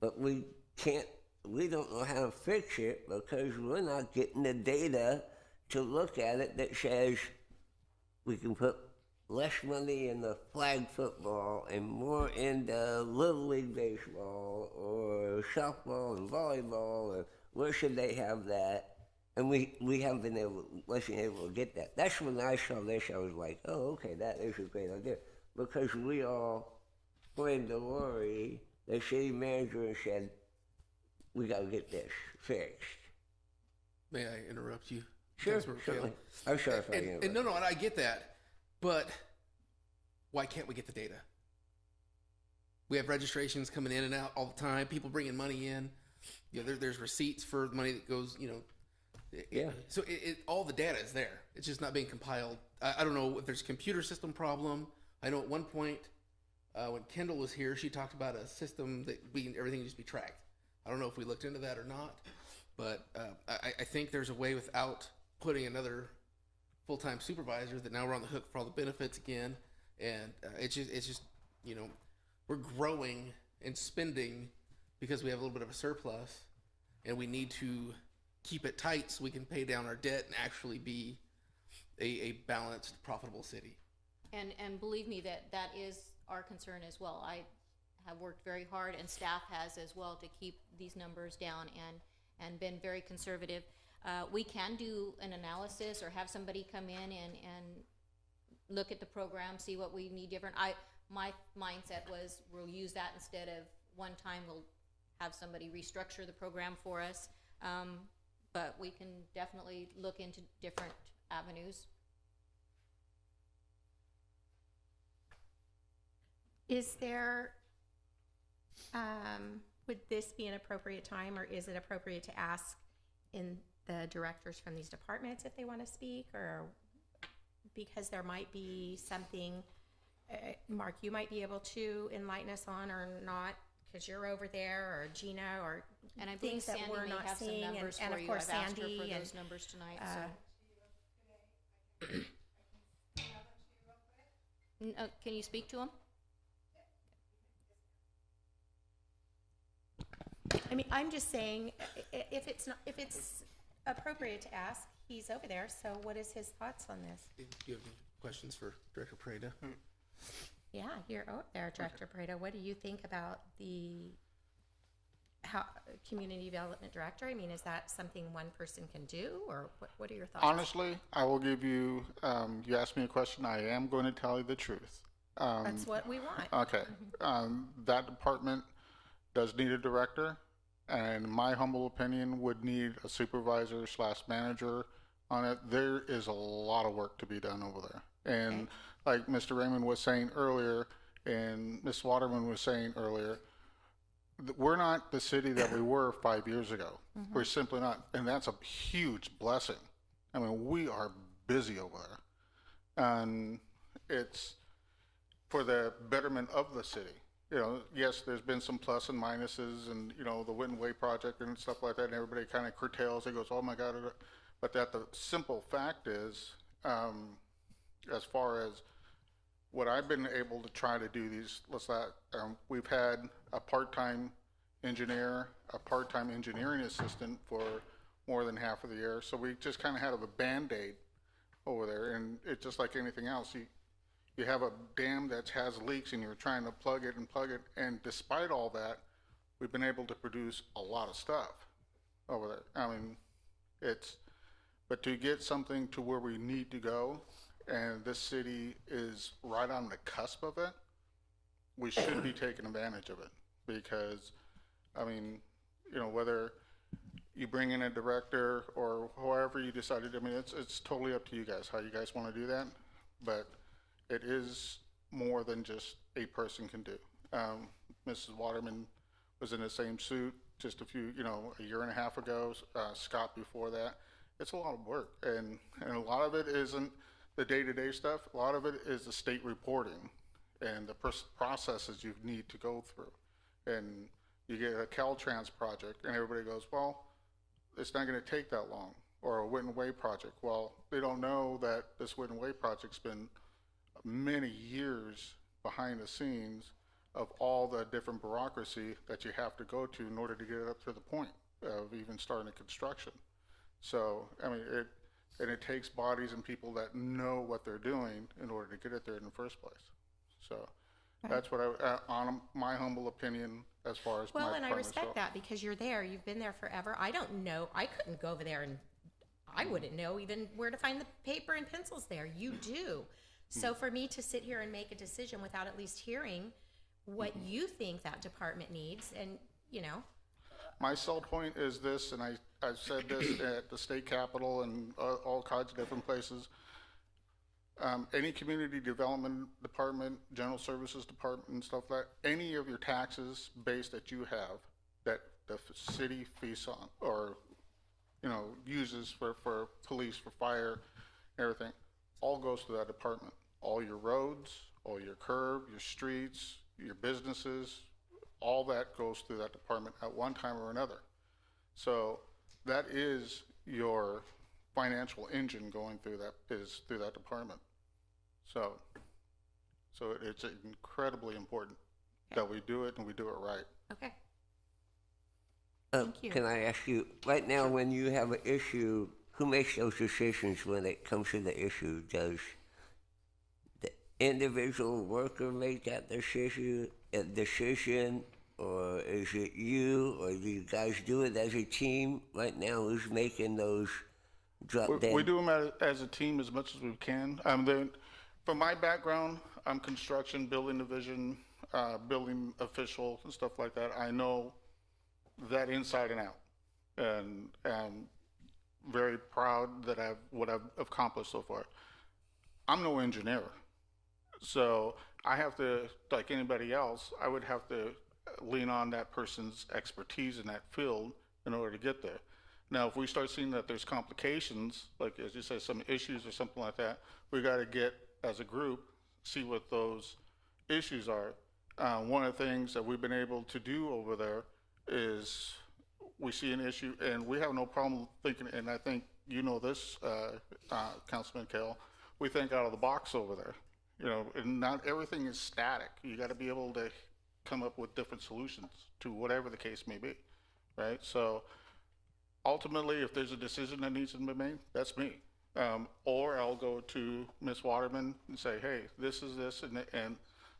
S8: but we don't know how to fix it because we're not getting the data to look at it that says we can put less money in the flag football and more into Little League baseball or softball and volleyball, or where should they have that? And we wasn't able to get that. That's when I saw this, I was like, oh, okay, that is a great idea. Because we all pointed to Lori, the city manager, and said, we got to get this fixed.
S1: May I interrupt you?
S8: Sure,
S1: Councilmember
S8: certainly.
S1: Kale?
S8: I'm sorry if I interrupted.
S1: And no, and I get that, but why can't we get the data? We have registrations coming in and out all the time. People bringing money in. There's receipts for the money that goes.
S8: Yeah.
S1: So all the data is there. It's just not being compiled. I don't know if there's a computer system problem. I know at one point when Kendall was here, she talked about a system that everything just be tracked. I don't know if we looked into that or not, but I think there's a way without putting another full-time supervisor that now we're on the hook for all the benefits again, and it's just we're growing and spending because we have a little bit of a surplus, and we need to keep it tight so we can pay down our debt and actually be a balanced, profitable city.
S7: And believe me, that is our concern as well. I have worked very hard, and staff has as well, to keep these numbers down and been very conservative. We can do an analysis or have somebody come in and look at the program, see what we need different. My mindset was we'll use that instead of one time. We'll have somebody restructure the program for us. But we can definitely look into different avenues.
S5: Is there, would this be an appropriate time, or is it appropriate to ask in the directors from these departments if they want to speak, or because there might be something, Mark, you might be able to enlighten us on or not, because you're over there, or Gina, or
S7: And I believe
S5: things that
S7: Sandy
S5: we're
S7: may
S5: not
S7: have some
S5: seeing,
S7: numbers
S5: and
S7: for
S5: of
S7: you.
S5: course
S7: I've asked her
S5: Sandy
S7: for
S5: and
S7: those numbers tonight. Can you speak to them?
S5: I mean, I'm just saying, if it's appropriate to ask, he's over there. So, what is his thoughts on this?
S1: Do you have any questions for Director Prada?
S5: Yeah, you're over there, Director Prada. What do you think about the community development director? I mean, is that something one person can do, or what are your thoughts?
S11: Honestly, I will give you. You asked me a question. I am going to tell you the truth.
S5: That's what we want.
S11: Okay. That department does need a director, and in my humble opinion, would need a supervisor / manager on it. There is a lot of work to be done over there. And
S5: Okay.
S11: like Mr. Raymond was saying earlier, and Ms. Waterman was saying earlier, we're not the city that we were 5 years ago. We're simply not. And that's a huge blessing. I mean, we are busy over there. And it's for the betterment of the city. You know, yes, there's been some plus and minuses, and, you know, the Witten Way project and stuff like that, and everybody kind of curtails. It goes, oh my God. But that the simple fact is, as far as what I've been able to try to do we've had a part-time engineer, a part-time engineering assistant for more than half of the year. So we just kind of had a Band-Aid over there, and it's just like anything else. You have a dam that has leaks and you're trying to plug it, and despite all that, we've been able to produce a lot of stuff over there. I mean, but to get something to where we need to go, and this city is right on the cusp of it, we should be taking advantage of it. Because, I mean, you know, whether you bring in a director or however you decided, I mean, it's totally up to you guys, how you guys want to do that. But it is more than just a person can do. Mrs. Waterman was in the same suit just a year and a half ago, Scott before that. It's a lot of work, and a lot of it isn't the day-to-day stuff. A lot of it is the state reporting and the processes you need to go through. And you get a Caltrans project, and everybody goes, well, it's not going to take that long. Or a Witten Way project. Well, they don't know that this Witten Way project's been many years behind the scenes of all the different bureaucracy that you have to go to in order to get it up to the point of even starting the construction. So, I mean, it takes bodies and people that know what they're doing in order to get it there in the first place. So that's what on my humble opinion, as far as
S5: Well,
S11: my
S5: and I
S11: department's
S5: respect
S11: go.
S5: that, because you're there. You've been there forever. I don't know. I couldn't go over there, and I wouldn't know even where to find the paper and pencils there. You do. So for me to sit here and make a decision without at least hearing what you think that department needs, and, you know.
S11: My sell point is this, and I've said this at the state capitol and all kinds of different places. Any community development department, general services department, and stuff like that, any of your taxes base that you have that the city fees on, or, you know, uses for police, for fire, everything, all goes to that department. All your roads, all your curb, your streets, your businesses, all that goes through that department at one time or another. So that is your financial engine going through that department. So it's incredibly important that we do it, and we do it right.
S5: Okay. Thank you.
S8: Can I ask you, right now, when you have an issue, who makes those decisions when it comes to the issue? Does the individual worker make that decision, or is it you, or do you guys do it as a team right now? Who's making those drop down?
S11: We do them as a team as much as we can. From my background, I'm construction, building division, building official and stuff like that. I know that inside and out, and I'm very proud that what I've accomplished so far. I'm no engineer, so I have to, like anybody else, I would have to lean on that person's expertise in that field in order to get there. Now, if we start seeing that there's complications, like as you say, some issues or something like that, we got to get as a group, see what those issues are. One of the things that we've been able to do over there is we see an issue and we have no problem thinking, and I think you know this, Councilman Kale, we think out of the box over there. You know, and not everything is static. You got to be able to come up with different solutions to whatever the case may be, right? So ultimately, if there's a decision that needs to be made, that's me. Or I'll go to Ms. Waterman and say, hey, this is this, and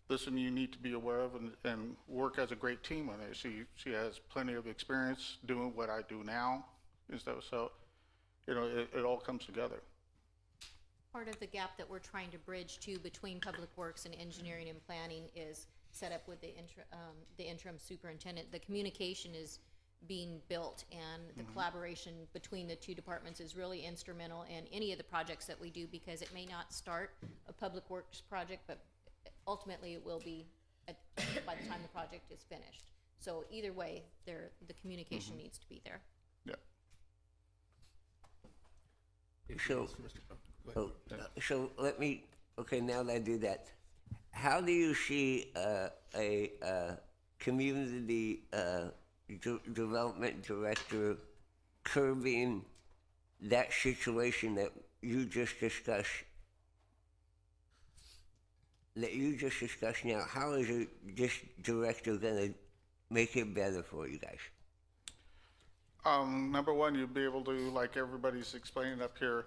S11: this one you need to be aware of, and work as a great team on it. She has plenty of experience doing what I do now and stuff. So, you know, it all comes together.
S7: Part of the gap that we're trying to bridge to between Public Works and Engineering and Planning is set up with the interim superintendent. The communication is being built, and the collaboration between the two departments is really instrumental in any of the projects that we do, because it may not start a Public Works project, but ultimately it will be by the time the project is finished. So either way, the communication needs to be there.
S11: Yeah.
S8: So let me, okay, now that I do that, how do you see a community development director curbing that situation that you just discussed? Now, how is this director going to make it better for you guys?
S11: Number one, you'll be able to, like everybody's explaining up here,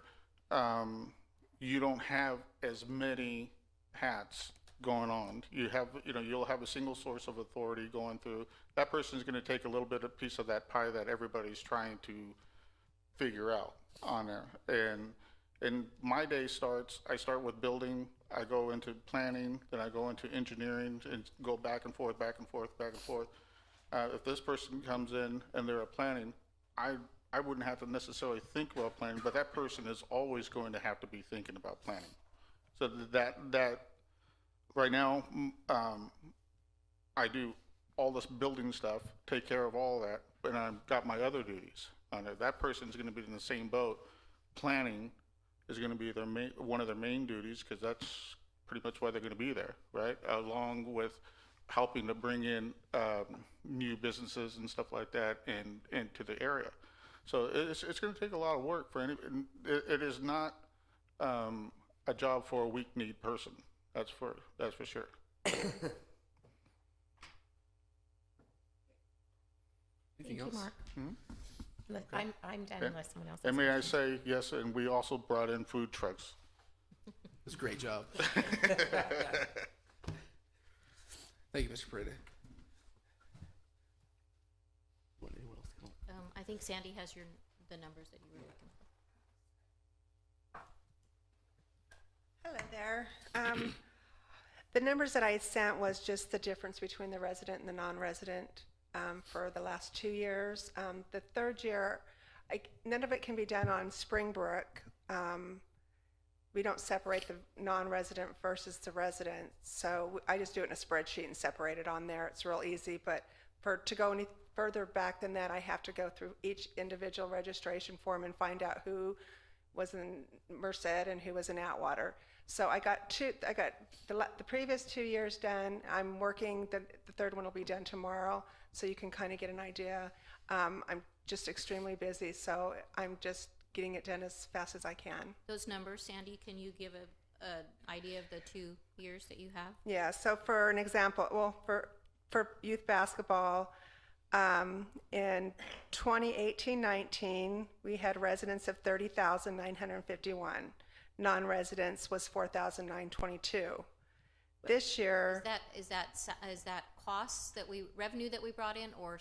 S11: you don't have as many hats going on. You'll have a single source of authority going through. That person's going to take a little bit of piece of that pie that everybody's trying to figure out on there. And my day starts, I start with building, I go into planning, then I go into engineering, and go back and forth, back and forth, back and forth. If this person comes in and they're planning, I wouldn't have to necessarily think about planning, but that person is always going to have to be thinking about planning. So that right now, I do all this building stuff, take care of all that, but I've got my other duties on there. That person's going to be in the same boat. Planning is going to be one of their main duties, because that's pretty much why they're going to be there, right? Along with helping to bring in new businesses and stuff like that into the area. So it's going to take a lot of work for it is not a job for a weak-kneed person. That's for sure.
S1: Anything else?
S5: Mark. I'm done unless someone else.
S11: And may I say, yes, and we also brought in food trucks.
S1: That's a great job. Thank you, Mr. Pareda.
S7: I think Sandy has the numbers that you were looking for.
S12: Hello there. The numbers that I sent was just the difference between the resident and the non-resident for the last 2 years. The third year, none of it can be done on Springbrook. We don't separate the non-resident versus the resident, so I just do it in a spreadsheet and separate it on there. It's real easy, but to go any further back than that, I have to go through each individual registration form and find out who was in Merced and who was in Atwater. So I got the previous 2 years done. I'm working, the third one will be done tomorrow, so you can kind of get an idea. I'm just extremely busy, so I'm just getting it done as fast as I can.
S7: Those numbers, Sandy, can you give an idea of the 2 years that you have?
S12: Yeah, so for an example, well, for youth basketball, in 2018-19, we had residents of 30,951. Non-residents was 4,922. This year,
S7: Is that costs that revenue that we brought in, or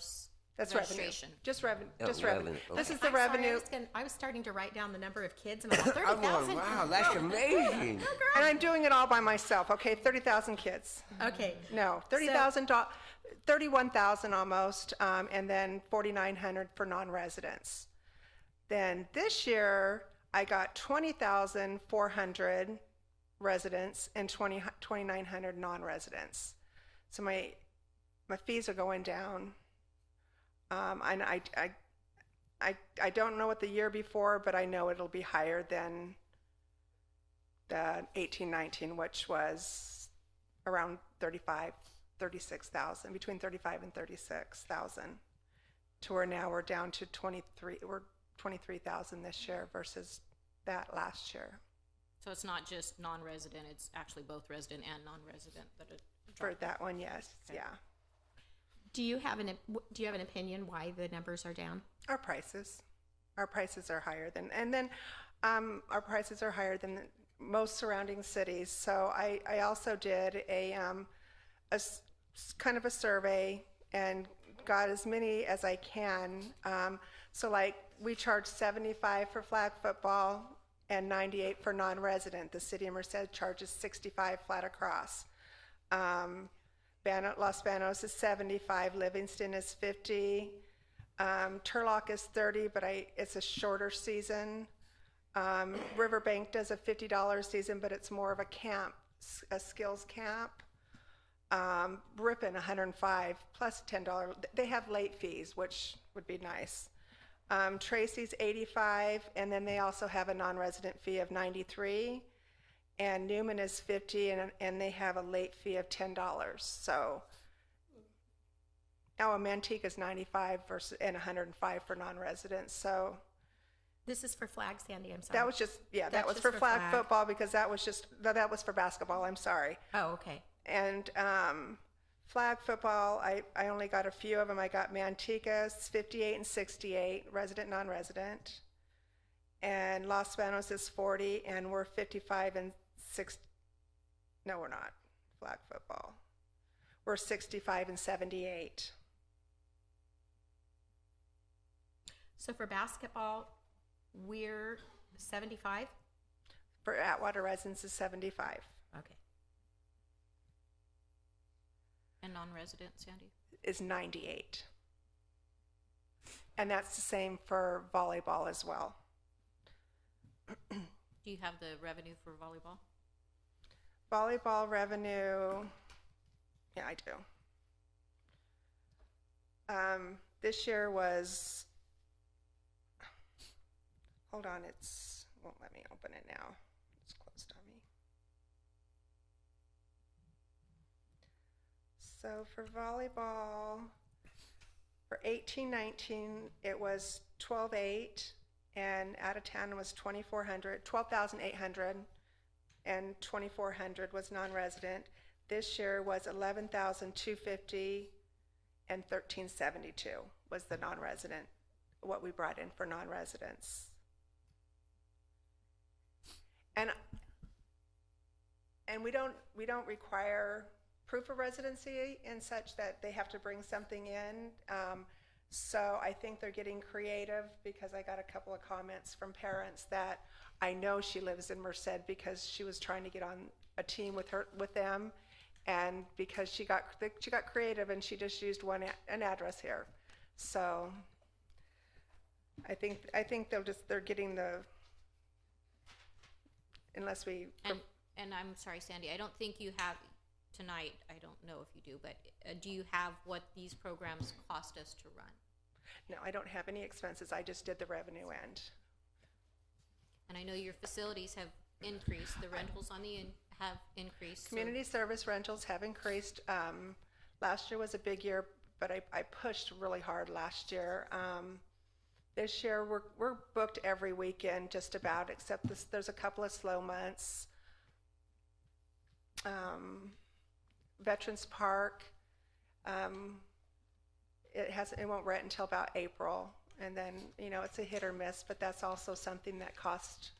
S12: that's revenue.
S7: registration?
S12: Just revenue.
S8: Oh,
S12: Just revenue.
S8: revenue,
S12: This
S8: okay.
S12: is the
S5: I'm sorry,
S12: revenue.
S5: I was starting to write down the number of kids, and I'm like,
S8: I'm going,
S5: 30,000?
S8: wow, that's amazing.
S12: And I'm doing it all by myself. Okay, 30,000 kids.
S5: Okay.
S12: No, 31,000 almost, and then 4,900 for non-residents. Then this year, I got 20,400 residents and 2,900 non-residents. So my fees are going down. And I don't know what the year before, but I know it'll be higher than the 18-19, which was around 36,000, between 35 and 36,000. To where now we're down to 23,000 this year versus that last year.
S7: So it's not just non-resident, it's actually both resident and non-resident that it.
S12: For that one, yes,
S7: Okay.
S12: yeah.
S5: Do you have an opinion why the numbers are down?
S12: Our prices are higher than, our prices are higher than most surrounding cities. So I also did kind of a survey and got as many as I can. So like we charge $75 for flag football and $98 for non-resident. The city of Merced charges $65 flat across. Los Banos is $75, Livingston is $50, Turlock is $30, but it's a shorter season. Riverbank does a $50 season, but it's more of a camp, a skills camp. Ripon $105 plus $10. They have late fees, which would be nice. Tracy's $85, and then they also have a non-resident fee of $93. And Newman is $50, and they have a late fee of $10. So, Manteca is $95 and $105 for non-residents. So
S5: This is for flag, Sandy, I'm sorry.
S12: that was just that
S5: That's
S12: was
S5: just
S12: for
S5: for
S12: flag
S5: flag.
S12: football because that was for basketball. I'm sorry.
S5: Oh, okay.
S12: And flag football, I only got a few of them. I got Manteca's 58 and 68, resident, non-resident. And Los Banos is 40, and we're 55 and 60. No, we're not. Flag football. We're 65 and 78.
S5: So for basketball, we're 75?
S12: For Atwater residents is 75.
S5: Okay.
S7: And non-resident, Sandy?
S12: Is 98. And that's the same for volleyball as well.
S7: Do you have the revenue for volleyball?
S12: Volleyball revenue, yeah, I do. This year was, hold on, won't let me open it now. It's closed on me. So for volleyball, for 18-19, it was 12,800, and out of town was 12,800, and 2,400 was non-resident. This year was 11,250, and 1,372 was the non-resident, what we brought in for non-residents. And we don't require proof of residency and such that they have to bring something in. So I think they're getting creative because I got a couple of comments from parents that I know she lives in Merced because she was trying to get on a team with them, and because she got creative and she just used an address here. So I think they're getting the, unless we.
S7: And I'm sorry, Sandy, I don't think you have tonight. I don't know if you do, but do you have what these programs cost us to run?
S12: No, I don't have any expenses. I just did the revenue end.
S7: And I know your facilities have increased. The rentals have increased. so-
S12: Community service rentals have increased. Last year was a big year, but I pushed really hard last year. This year we're booked every weekend just about, except there's a couple of slow months. Veterans Park, it won't rent until about April, and then it's a hit or miss, but that's also something that costs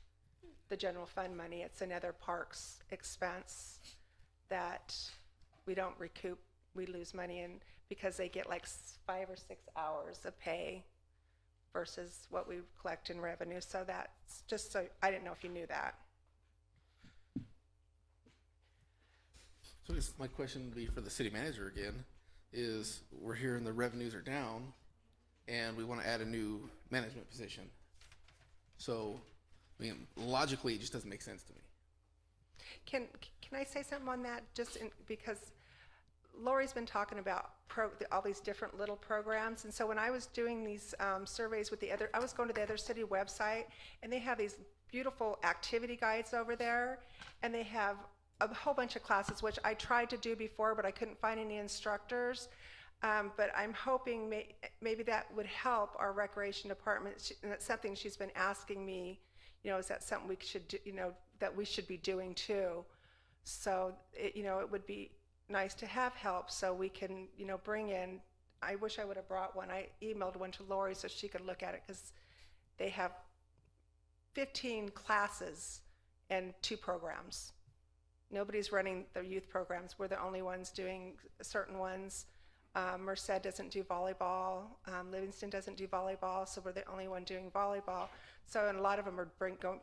S12: the general fund money. It's another parks expense that we don't recoup, we lose money in because they get like 5 or 6 hours of pay versus what we collect in revenue. So that's just so, I didn't know if you knew that.
S1: So I guess my question would be for the city manager again, is we're hearing the revenues are down and we want to add a new management position. So, I mean, logically, it just doesn't make sense to me.
S12: Can I say something on that? Because Lori's been talking about all these different little programs, and so when I was doing these surveys with I was going to the other city website, and they have these beautiful activity guides over there, and they have a whole bunch of classes, which I tried to do before, but I couldn't find any instructors. But I'm hoping maybe that would help our recreation department, and that's something she's been asking me, is that something we should do, that we should be doing too. So, it would be nice to have help so we can, bring in, I wish I would have brought one. I emailed one to Lori so she could look at it, because they have 15 classes and 2 programs. Nobody's running their youth programs. We're the only ones doing certain ones. Merced doesn't do volleyball. Livingston doesn't do volleyball, so we're the only one doing volleyball. So, and a lot of them are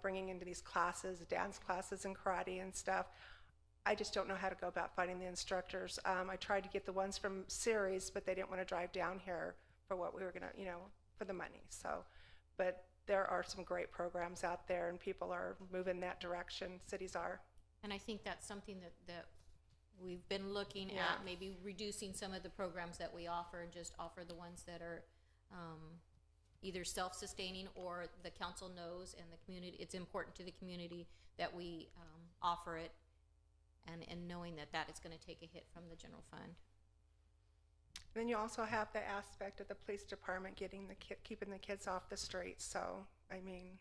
S12: bringing into these classes, dance classes and karate and stuff. I just don't know how to go about finding the instructors. I tried to get the ones from Ceres, but they didn't want to drive down here for what we were going to, for the money. So, but there are some great programs out there, and people are moving that direction. Cities are.
S7: And I think that's something that we've been looking
S12: Yeah.
S7: at, maybe reducing some of the programs that we offer and just offer the ones that are either self-sustaining or the council knows and the community, it's important to the community that we offer it, and knowing that is going to take a hit from the general fund.
S12: Then you also have the aspect of the police department keeping the kids off the streets. So, I mean.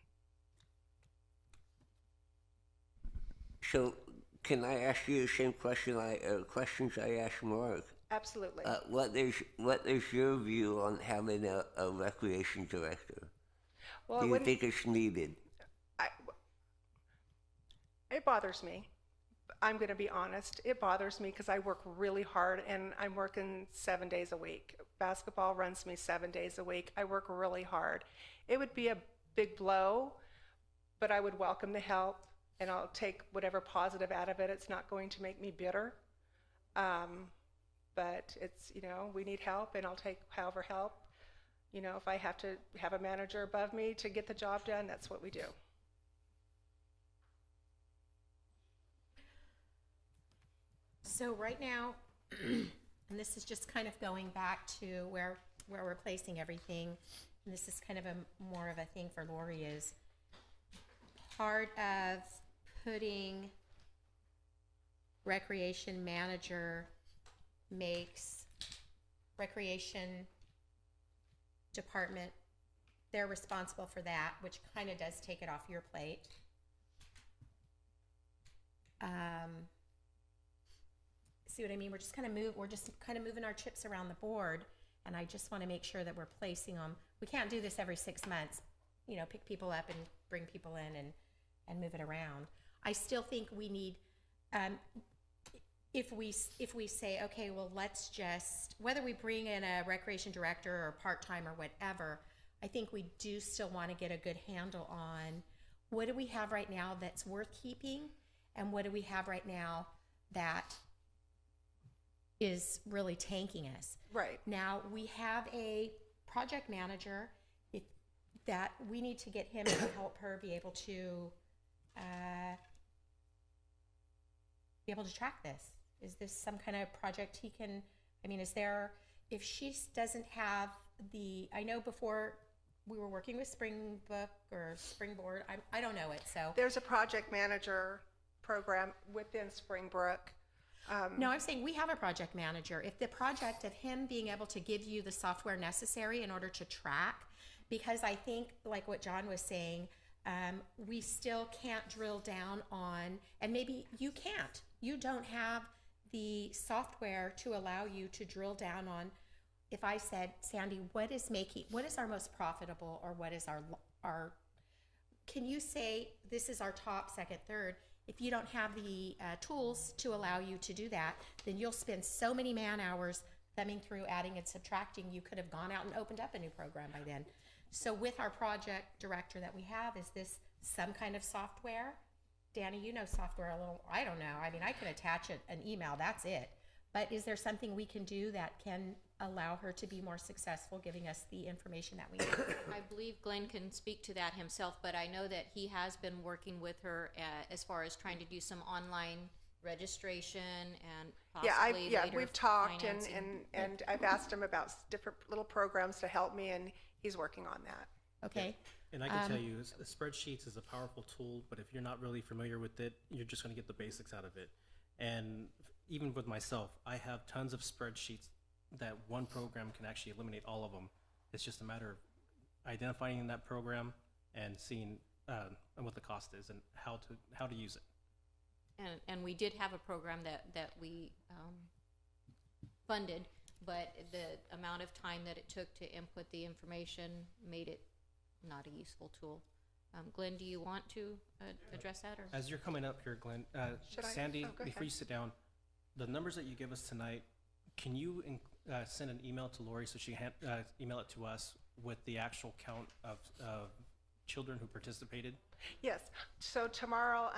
S8: So, can I ask you the same questions I asked Mark?
S12: Absolutely.
S8: What is your view on having a recreation director?
S12: Well,
S8: Do you think it's needed?
S12: It bothers me. I'm going to be honest. It bothers me because I work really hard, and I'm working 7 days a week. Basketball runs me 7 days a week. I work really hard. It would be a big blow, but I would welcome the help, and I'll take whatever positive out of it. It's not going to make me bitter. But it's, we need help, and I'll take however help. If I have to have a manager above me to get the job done, that's what we do.
S5: So right now, and this is just kind of going back to where we're placing everything, and this is kind of more of a thing for Lori, is part of putting recreation manager makes recreation department, they're responsible for that, which kind of does take it off your plate. See what I mean? We're just kind of moving our chips around the board, and I just want to make sure that we're placing them. We can't do this every 6 months, pick people up and bring people in and move it around. I still think we need, if we say, okay, well, let's just, whether we bring in a recreation director or part-time or whatever, I think we do still want to get a good handle on what do we have right now that's worth keeping, and what do we have right now that is really tanking us.
S12: Right.
S5: Now, we have a project manager that we need to get him to help her be able to track this. Is this some kind of project he can, is there, if she doesn't have I know before we were working with Springbook or Springboard, I don't know it, so.
S12: There's a project manager program within Springbrook.
S5: No, I'm saying we have a project manager. If the project of him being able to give you the software necessary in order to track, because I think, like what John was saying, we still can't drill down on, and maybe you can't. You don't have the software to allow you to drill down on. If I said, Sandy, what is our most profitable, or what is our can you say this is our top, second, third? If you don't have the tools to allow you to do that, then you'll spend so many man hours thumbing through, adding and subtracting. You could have gone out and opened up a new program by then. So with our project director that we have, is this some kind of software? Danny, you know software a little. I don't know. I mean, I can attach an email. That's it. But is there something we can do that can allow her to be more successful, giving us the information that we need?
S7: I believe Glenn can speak to that himself, but I know that he has been working with her as far as trying to do some online registration and possibly later
S12: we've talked
S7: financing.
S12: and I've asked him about different little programs to help me, and he's working on that.
S5: Okay.
S13: And I can tell you, spreadsheets is a powerful tool, but if you're not really familiar with it, you're just going to get the basics out of it. And even with myself, I have tons of spreadsheets that one program can actually eliminate all of them. It's just a matter of identifying that program and seeing what the cost is and how to use it.
S7: And we did have a program that we funded, but the amount of time that it took to input the information made it not a useful tool. Glenn, do you want to address that? Or?
S13: As you're coming up here, Glenn, Sandy, before you sit down, the numbers that you give us tonight, can you send an email to Lori so she can email it to us with the actual count of children who participated?
S12: Yes. So tomorrow,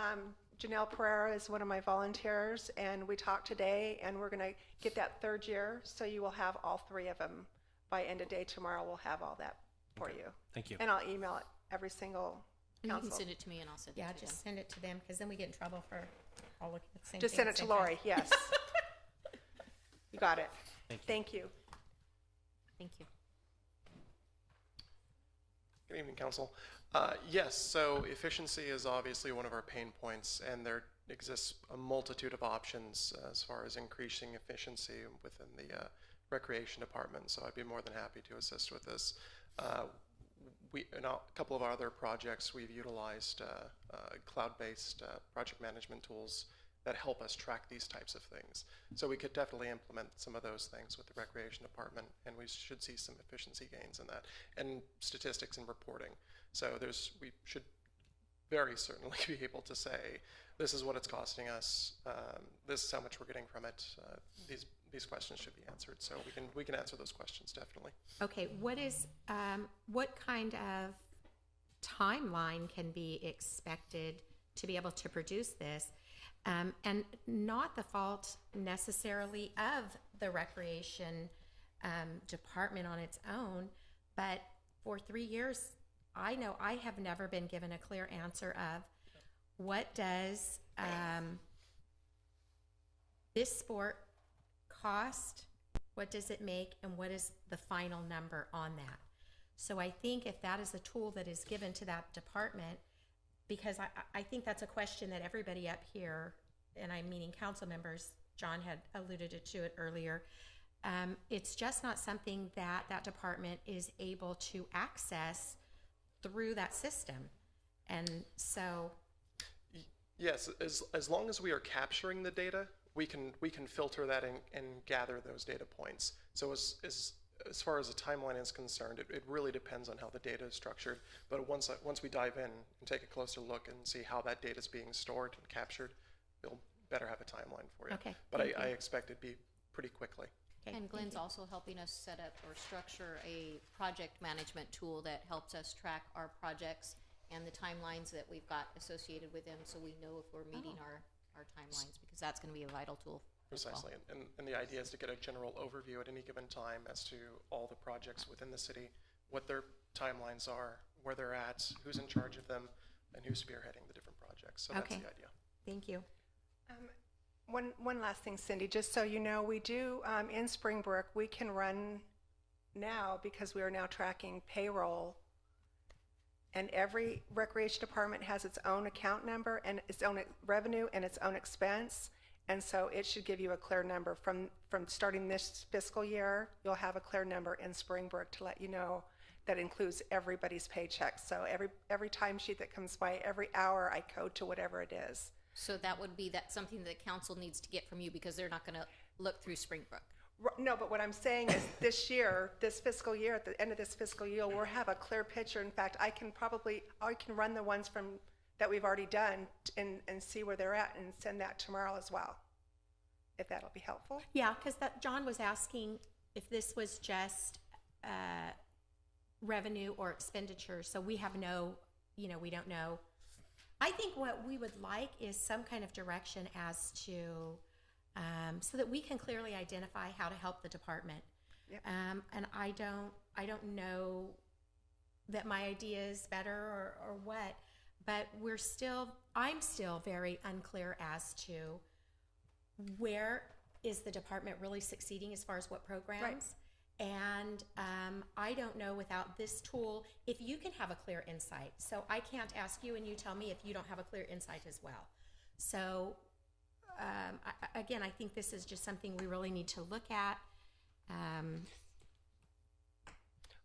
S12: Janelle Pereira is one of my volunteers, and we talked today, and we're going to get that third year, so you will have all three of them by end of day tomorrow. We'll have all that for you.
S13: Thank you.
S12: And I'll email it every single council.
S7: You can send it to me and I'll send it to them.
S5: Just send it to them, because then we get in trouble for all looking at the same
S12: Just
S5: thing
S12: send
S5: at
S12: it
S5: the
S12: to
S5: same
S12: Lori,
S5: time.
S12: yes. You got it.
S13: Thank you.
S7: Thank you.
S14: Good evening, Council. Yes, so efficiency is obviously one of our pain points, and there exists a multitude of options as far as increasing efficiency within the Recreation Department, so I'd be more than happy to assist with this. In a couple of our other projects, we've utilized cloud-based project management tools that help us track these types of things. So we could definitely implement some of those things with the Recreation Department, and we should see some efficiency gains in that, and statistics and reporting. So we should very certainly be able to say, this is what it's costing us, this is how much we're getting from it. These questions should be answered, so we can answer those questions definitely.
S5: Okay, what kind of timeline can be expected to be able to produce this? And not the fault necessarily of the Recreation Department on its own, but for 3 years, I know I have never been given a clear answer of what does this sport cost, what does it make, and what is the final number on that. So I think if that is a tool that is given to that department, because I think that's a question that everybody up here, and I'm meaning council members, John had alluded to it earlier, it's just not something that department is able to access through that system. And so...
S14: Yes, as long as we are capturing the data, we can filter that and gather those data points. So as far as the timeline is concerned, it really depends on how the data is structured. But once we dive in and take a closer look and see how that data is being stored and captured, we'll better have a timeline for you.
S5: Okay.
S14: But I expect it'd be pretty quickly.
S5: Okay,
S7: And Glenn's also helping us set up or structure a project management tool that helps us track our projects and the timelines that we've got associated with them, so we know if we're meeting our timelines, because that's going to be a vital tool.
S14: Precisely, and the idea is to get a general overview at any given time as to all the projects within the city, what their timelines are, where they're at, who's in charge of them, and who's spearheading the different projects. So that's the idea.
S5: Thank you.
S12: One last thing, Cindy, just so you know, we do, in Springbrook, we can run now, because we are now tracking payroll, and every recreation department has its own account number and its own revenue and its own expense. And so it should give you a clear number from starting this fiscal year. You'll have a clear number in Springbrook to let you know that includes everybody's paycheck. So every timesheet that comes by, every hour, I code to whatever it is.
S7: So that would be something that council needs to get from you, because they're not going to look through Springbrook.
S12: No, but what I'm saying is this year, this fiscal year, at the end of this fiscal year, we'll have a clear picture. In fact, I can run the ones from that we've already done and see where they're at and send that tomorrow as well, if that'll be helpful.
S5: Yeah, because John was asking if this was just revenue or expenditure, so we have no, we don't know. I think what we would like is some kind of direction as to, so that we can clearly identify how to help the department.
S12: Yep.
S5: And I don't know that my idea is better or what, but I'm still very unclear as to where is the department really succeeding as far as what programs.
S12: Right.
S5: And I don't know without this tool if you can have a clear insight. So I can't ask you and you tell me if you don't have a clear insight as well. So I think this is just something we really need to look at.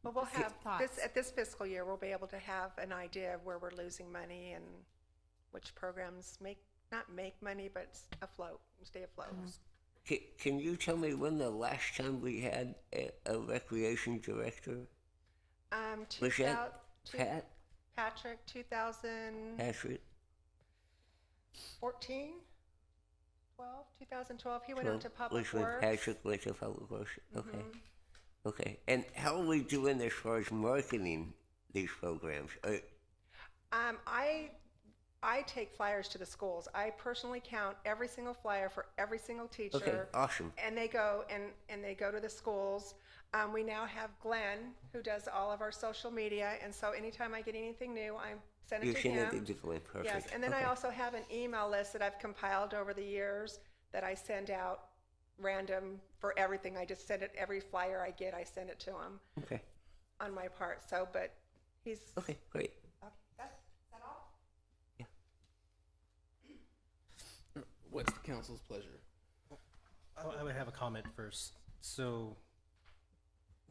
S12: Well, we'll have
S5: thoughts.
S12: at this fiscal year, we'll be able to have an idea of where we're losing money and which programs not make money, but stay afloat.
S8: Can you tell me when the last time we had a recreation director? Was that Pat?
S12: Patrick, 2014,
S8: Patrick?
S12: 2012. He went out to Public
S8: Which was
S12: Works.
S8: Patrick went to Public Works. Okay. Okay. And how are we doing as far as marketing these programs?
S12: I take flyers to the schools. I personally count every single flyer for every single teacher.
S8: Okay, awesome.
S12: And they go and they go to the schools. We now have Glenn, who does all of our social media, and so anytime I get anything new, I send it to him.
S8: You send it to Glenn, perfect.
S12: Yes, and then I also have an email list that I've compiled over the years that I send out random for everything. I just send it, every flyer I get, I send it to him.
S8: Okay.
S12: On my part. So, but he's
S8: okay. Great.
S12: Okay, is that all?
S1: What's the council's pleasure?
S13: I would have a comment first. So,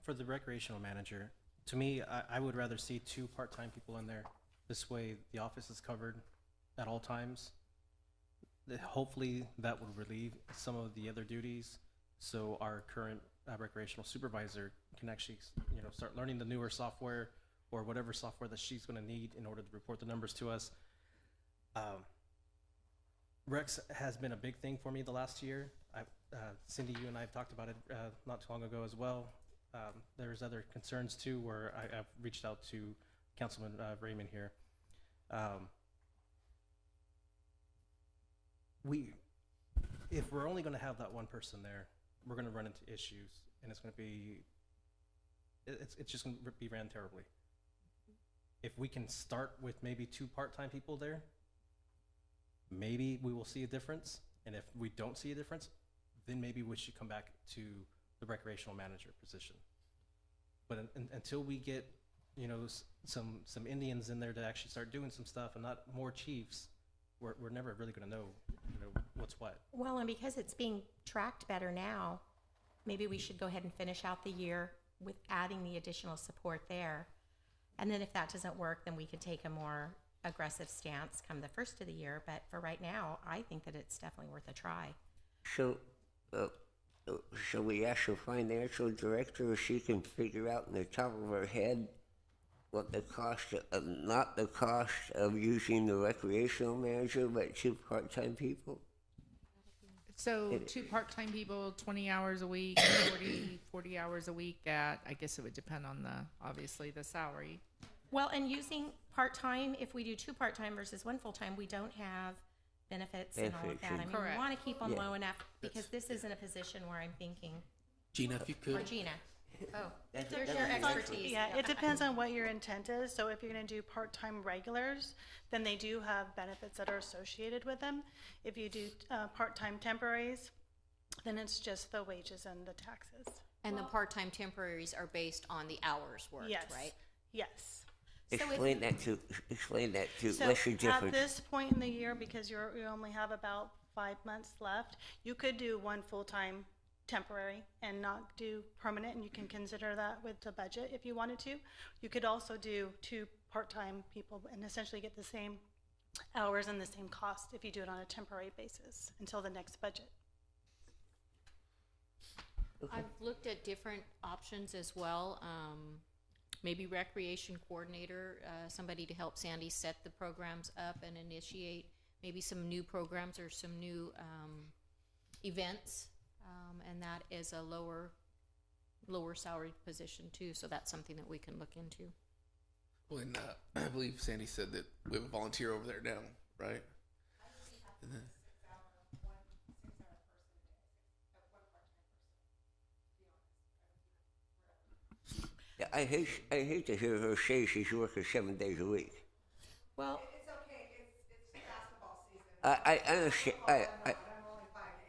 S13: for the recreational manager, to me, I would rather see 2 part-time people in there. This way, the office is covered at all times. Hopefully, that would relieve some of the other duties, so our current recreational supervisor can actually, start learning the newer software or whatever software that she's going to need in order to report the numbers to us. Rex has been a big thing for me the last year. Cindy, you and I have talked about it not too long ago as well. There's other concerns too where I've reached out to Councilman Raymond here. If we're only going to have that one person there, we're going to run into issues, and it's just going to be ran terribly. If we can start with maybe 2 part-time people there, maybe we will see a difference. And if we don't see a difference, then maybe we should come back to the recreational manager position. But until we get, some Indians in there to actually start doing some stuff and not more chiefs, we're never really going to know, what's what.
S5: Well, and because it's being tracked better now, maybe we should go ahead and finish out the year with adding the additional support there. And then if that doesn't work, then we could take a more aggressive stance come the first of the year. But for right now, I think that it's definitely worth a try.
S8: So, shall we ask the financial director if she can figure out in the top of her head what the cost of, not the cost of using the recreational manager, but 2 part-time people?
S4: So 2 part-time people, 20 hours a week, 40 hours a week at, I guess it would depend on obviously the salary.
S5: Well, and using part-time, if we do 2 part-time versus 1 full-time, we don't have benefits and all of that. I mean,
S4: Correct.
S5: we want to keep them low enough because this isn't a position where I'm thinking,
S1: Gina, if you
S5: or
S1: could.
S5: Gina. Oh,
S8: That's
S5: there's your expertise.
S10: Yeah, it depends on what your intent is. So if you're going to do part-time regulars, then they do have benefits that are associated with them. If you do part-time temporaries, then it's just the wages and the taxes.
S7: And the part-time temporaries are based on the hours worked,
S10: Yes.
S7: right?
S10: Yes.
S8: Explain that to.
S10: So
S8: What's the difference?
S10: at this point in the year, because you only have about 5 months left, you could do 1 full-time temporary and not do permanent, and you can consider that with the budget if you wanted to. You could also do 2 part-time people and essentially get the same hours and the same cost if you do it on a temporary basis until the next budget.
S7: I've looked at different options as well. maybe recreation coordinator, somebody to help Sandy set the programs up and initiate maybe some new programs or some new events, and that is a lower salaried position too, so that's something that we can look into.
S1: Well, and I believe Sandy said that we have a volunteer over there now, right? And then,
S8: Yeah, I hate to hear her say she's working 7 days a week.
S5: Well,
S12: It's okay, it's basketball season.
S8: I understand.
S12: I'm only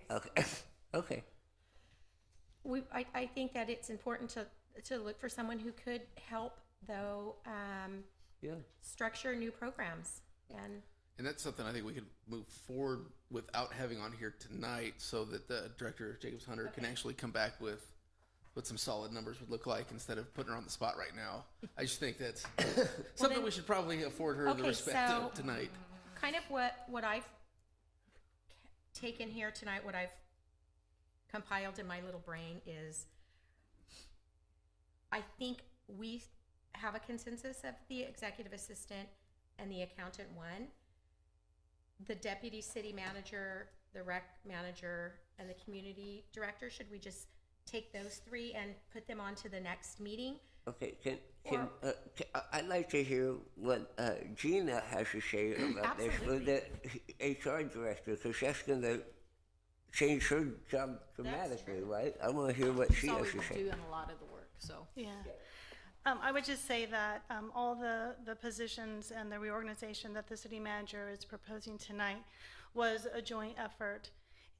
S12: 5 days.
S8: Okay.
S5: I think that it's important to look for someone who could help, though,
S8: Yeah.
S5: structure new programs.
S1: and that's something I think we could move forward without having on here tonight, so that the director, Jacobs Hunter, can actually come back with what some solid numbers would look like instead of putting her on the spot right now. I just think that's something
S5: then-
S1: we should probably afford her the
S5: Okay,
S1: respect
S5: so-
S1: of tonight.
S5: Kind of what I've taken here tonight, what I've compiled in my little brain is, I think we have a consensus of the executive assistant and the accountant one. The deputy city manager, the rec manager, and the community director, should we just take those three and put them on to the next meeting?
S8: Okay. I'd like to hear what Gina has to say about this with the HR director, because that's going to change her job dramatically, right? I want to hear what she
S7: She's
S8: has
S7: always
S8: to say.
S7: doing a lot of the work, so.
S10: Yeah. I would just say that all the positions and the reorganization that the city manager is proposing tonight was a joint effort,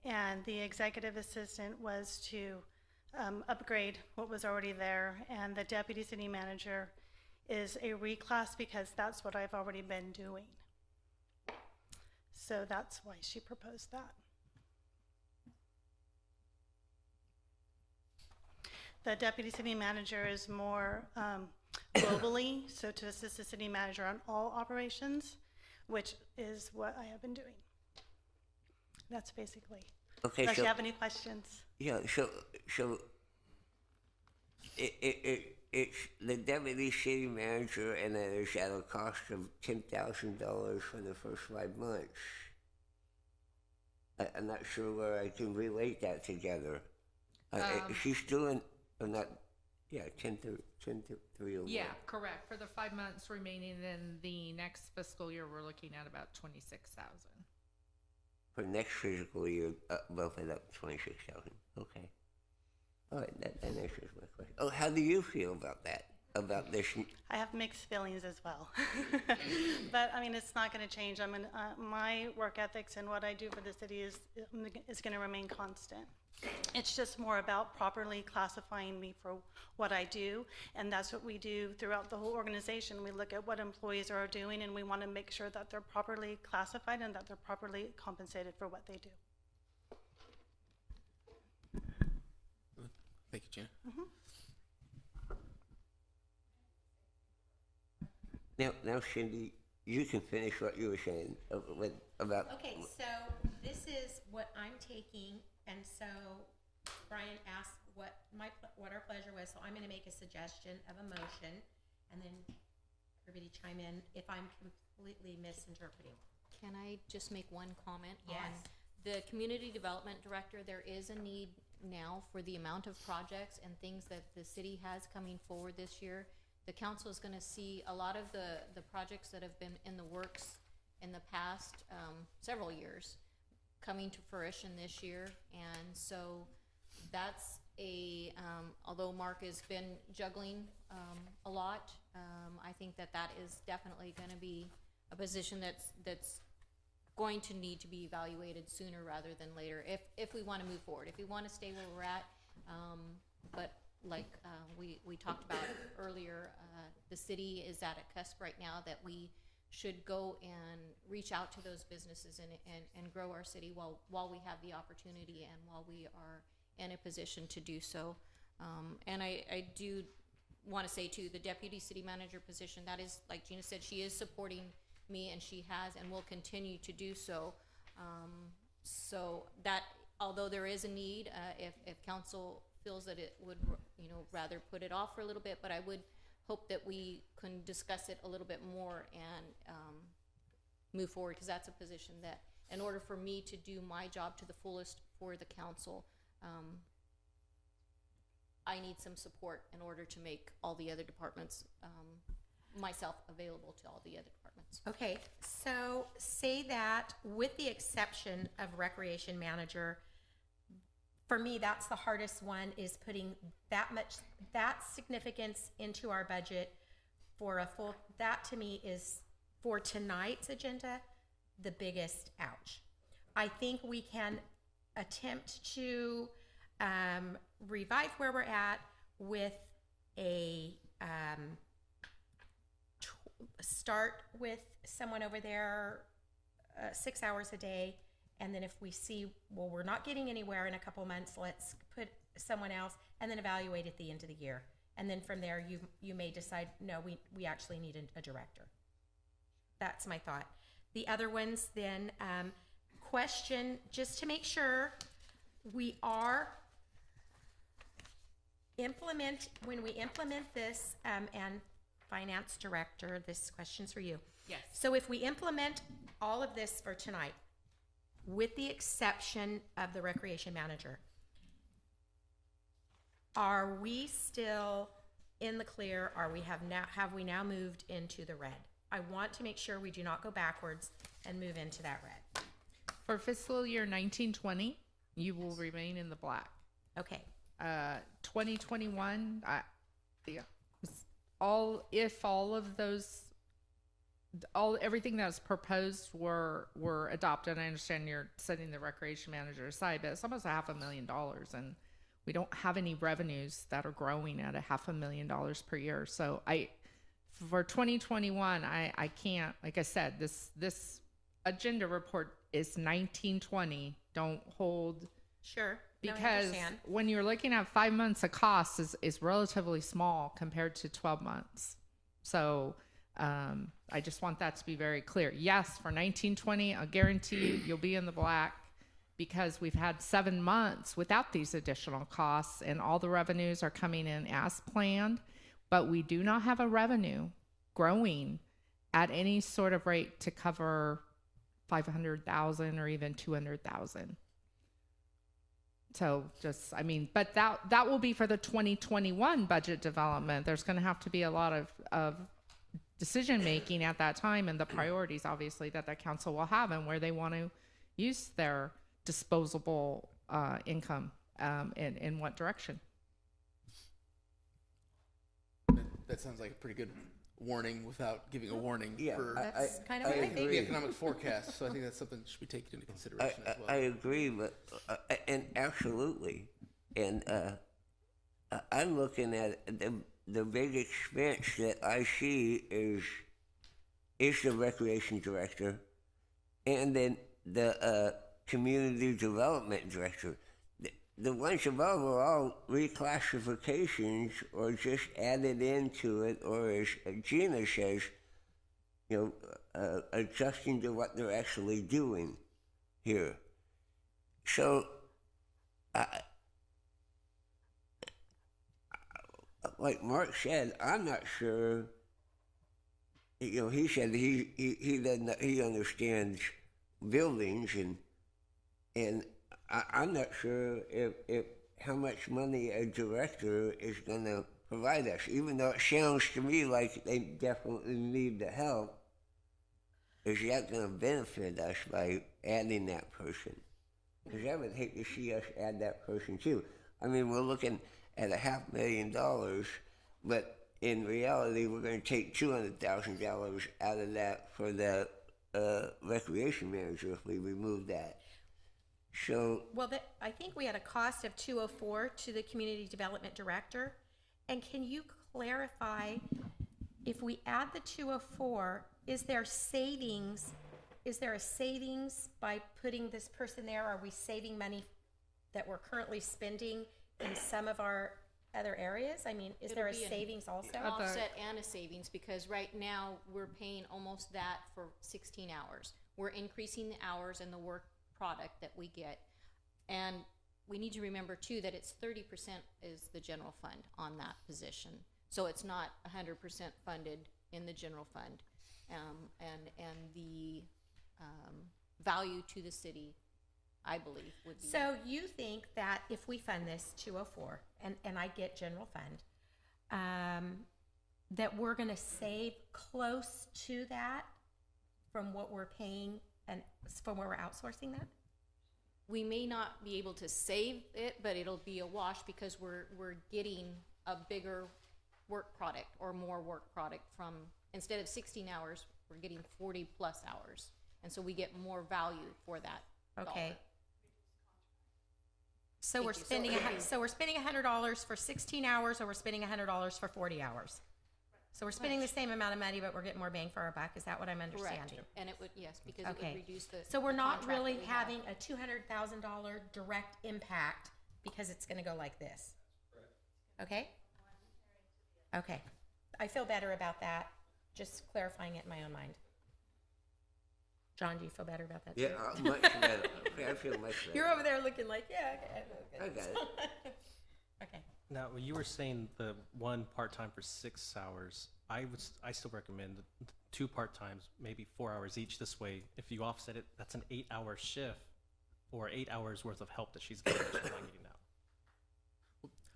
S10: and the executive assistant was to upgrade what was already there, and the deputy city manager is a reclass because that's what I've already been doing. So that's why she proposed that. The deputy city manager is more globally, so to assist the city manager on all operations, which is what I have been doing. That's basically.
S8: Okay,
S10: Unless
S8: so
S10: you have any questions.
S8: yeah, so it's the deputy city manager, and then it's at a cost of $10,000 for the first 5 months. I'm not sure where I can relate that together. She's doing, not, yeah, 10 to 301.
S4: Yeah, correct. For the 5 months remaining in the next fiscal year, we're looking at about 26,000.
S8: For next fiscal year, bump it up to 26,000. Okay. All right, that answers my question. Oh, how do you feel about that? About this?
S10: I have mixed feelings as well. But I mean, it's not going to change. I mean, my work ethics and what I do for the city is going to remain constant. It's just more about properly classifying me for what I do, and that's what we do throughout the whole organization. We look at what employees are doing, and we want to make sure that they're properly classified and that they're properly compensated for what they do.
S1: Thank you, Gina.
S8: Now, Cindy, you can finish what you were saying about.
S5: Okay, so this is what I'm taking, and so Brian asked what our pleasure was, so I'm going to make a suggestion of a motion, and then everybody chime in if I'm completely misinterpreting.
S7: Can I just make one comment on
S5: Yes.
S7: the community development director? There is a need now for the amount of projects and things that the city has coming forward this year. The council is going to see a lot of the projects that have been in the works in the past several years coming to fruition this year, and so that's although Mark has been juggling a lot, I think that is definitely going to be a position that's going to need to be evaluated sooner rather than later if we want to move forward, if we want to stay where we're at. But like we talked about earlier, the city is at a cusp right now that we should go and reach out to those businesses and grow our city while we have the opportunity and while we are in a position to do so. And I do want to say too, the deputy city manager position, that is, like Gina said, she is supporting me, and she has and will continue to do so. So that, although there is a need, if council feels that it would, rather put it off for a little bit, but I would hope that we can discuss it a little bit more and move forward, because that's a position that, in order for me to do my job to the fullest for the council, I need some support in order to make all the other departments, myself available to all the other departments.
S5: Okay, so say that with the exception of recreation manager, for me, that's the hardest one, is putting that significance into our budget for a full, that to me is, for tonight's agenda, the biggest ouch. I think we can attempt to revive where we're at with a start with someone over there 6 hours a day, and then if we see, well, we're not getting anywhere in a couple months, let's put someone else, and then evaluate at the end of the year. And then from there, you may decide, no, we actually need a director. That's my thought. The other ones then, question, just to make sure we are when we implement this, and finance director, this question's for you.
S4: Yes.
S5: So if we implement all of this for tonight, with the exception of the recreation manager, are we still in the clear? Have we now moved into the red? I want to make sure we do not go backwards and move into that red.
S4: For fiscal year 1920, you will remain in the black.
S5: Okay.
S4: 2021, everything that was proposed were adopted. I understand you're setting the recreation manager aside, but it's almost $500,000, and we don't have any revenues that are growing at $500,000 per year. So for 2021, I can't, like I said, this agenda report is 1920. Don't hold.
S5: Sure. No, I
S4: Because
S5: understand.
S4: when you're looking at 5 months of costs is relatively small compared to 12 months. So I just want that to be very clear. Yes, for 1920, I'll guarantee you'll be in the black, because we've had 7 months without these additional costs and all the revenues are coming in as planned, but we do not have a revenue growing at any sort of rate to cover 500,000 or even 200,000. So but that will be for the 2021 budget development. There's going to have to be a lot of decision making at that time, and the priorities obviously that the council will have, and where they want to use their disposable income, in what direction.
S1: That sounds like a pretty good warning without giving a warning for
S5: That's kind of what I
S1: the
S5: think.
S1: economic forecast. So I think that's something that should be taken into consideration as well.
S8: I agree, but and absolutely, and I'm looking at the big expense that I see is the recreation director, and then the community development director. The ones above are all reclassifications or just added into it, or as Gina says, adjusting to what they're actually doing here. So, like Mark said, I'm not sure. He said he understands buildings, and I'm not sure if how much money a director is going to provide us, even though it sounds to me like they definitely need the help. Is that going to benefit us by adding that person? Because I would hate to see us add that person too. I mean, we're looking at $500,000, but in reality, we're going to take $200,000 out of that for the recreation manager if we remove that. So,
S5: Well, I think we had a cost of 204 to the community development director. And can you clarify, if we add the 204, is there savings? Is there a savings by putting this person there? Are we saving money that we're currently spending in some of our other areas? I mean, is there a
S7: It'll be
S5: savings also?
S7: An offset and a savings, because right now we're paying almost that for 16 hours. We're increasing the hours and the work product that we get, and we need to remember too that it's 30% is the general fund on that position. So it's not 100% funded in the general fund. And the value to the city, I believe, would be.
S5: So you think that if we fund this 204, and I get general fund, that we're gonna save close to that from what we're paying and from where we're outsourcing that?
S7: We may not be able to save it, but it'll be a wash because we're getting a bigger work product or more work product from, instead of 16 hours, we're getting 40 plus hours. And so we get more value for that
S5: Okay.
S7: dollar.
S5: So we're
S7: Thank you.
S5: spending, so we're spending $100 for 16 hours, or we're spending $100 for 40 hours? So we're spending the same amount of money, but we're getting more bang for our buck, is that what I'm understanding?
S7: Correct. And it would, yes, because it
S5: Okay.
S7: would reduce the.
S5: So we're
S7: the
S5: not
S7: contract
S5: really
S7: that we have.
S5: having a $200,000 direct impact because it's gonna go like this? Okay? Okay. I feel better about that, just clarifying it in my own mind. John, do you feel better about that too?
S8: Yeah, much better. I feel much better.
S5: You're over there looking like, yeah, okay.
S8: I got it.
S5: Okay.
S13: Now, when you were saying the one part-time for 6 hours, I still recommend the 2 part-times, maybe 4 hours each. This way, if you offset it, that's an 8-hour shift or 8 hours worth of help that she's getting that she's not getting now.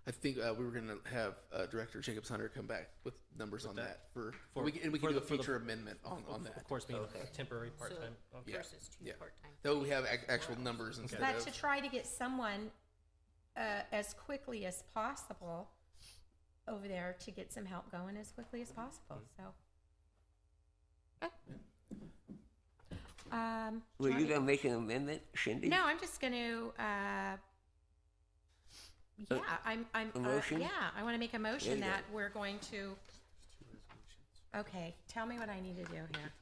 S1: I think we were going to have Director Jacobs Hunter come back with numbers on that
S13: For-
S1: we can
S13: for
S1: do a
S13: the- for the-
S1: future amendment on that.
S13: Of course, being
S8: Okay.
S13: a temporary part-time.
S7: So
S13: Okay.
S1: Yeah.
S7: versus 2
S1: Yeah.
S7: part-time.
S1: Though we have actual numbers instead
S5: But
S1: of.
S5: to try to get someone as quickly as possible over there to get some help going as quickly as possible, so.
S8: Were you
S5: Johnny-
S8: gonna make an amendment, Cindy?
S5: No, I'm just gonna, yeah,
S8: a motion?
S5: yeah, I wanna make a motion
S8: There you
S5: that we're going to, okay, tell me what I need to do here.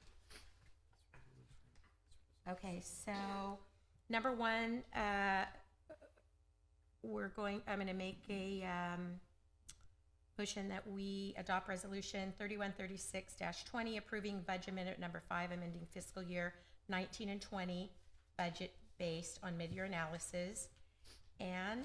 S5: Okay, so, number one, I'm gonna make a, motion that we adopt resolution 3136-20, approving budget amendment number 5, amending fiscal year 19 and 20 budget based on mid-year analysis, and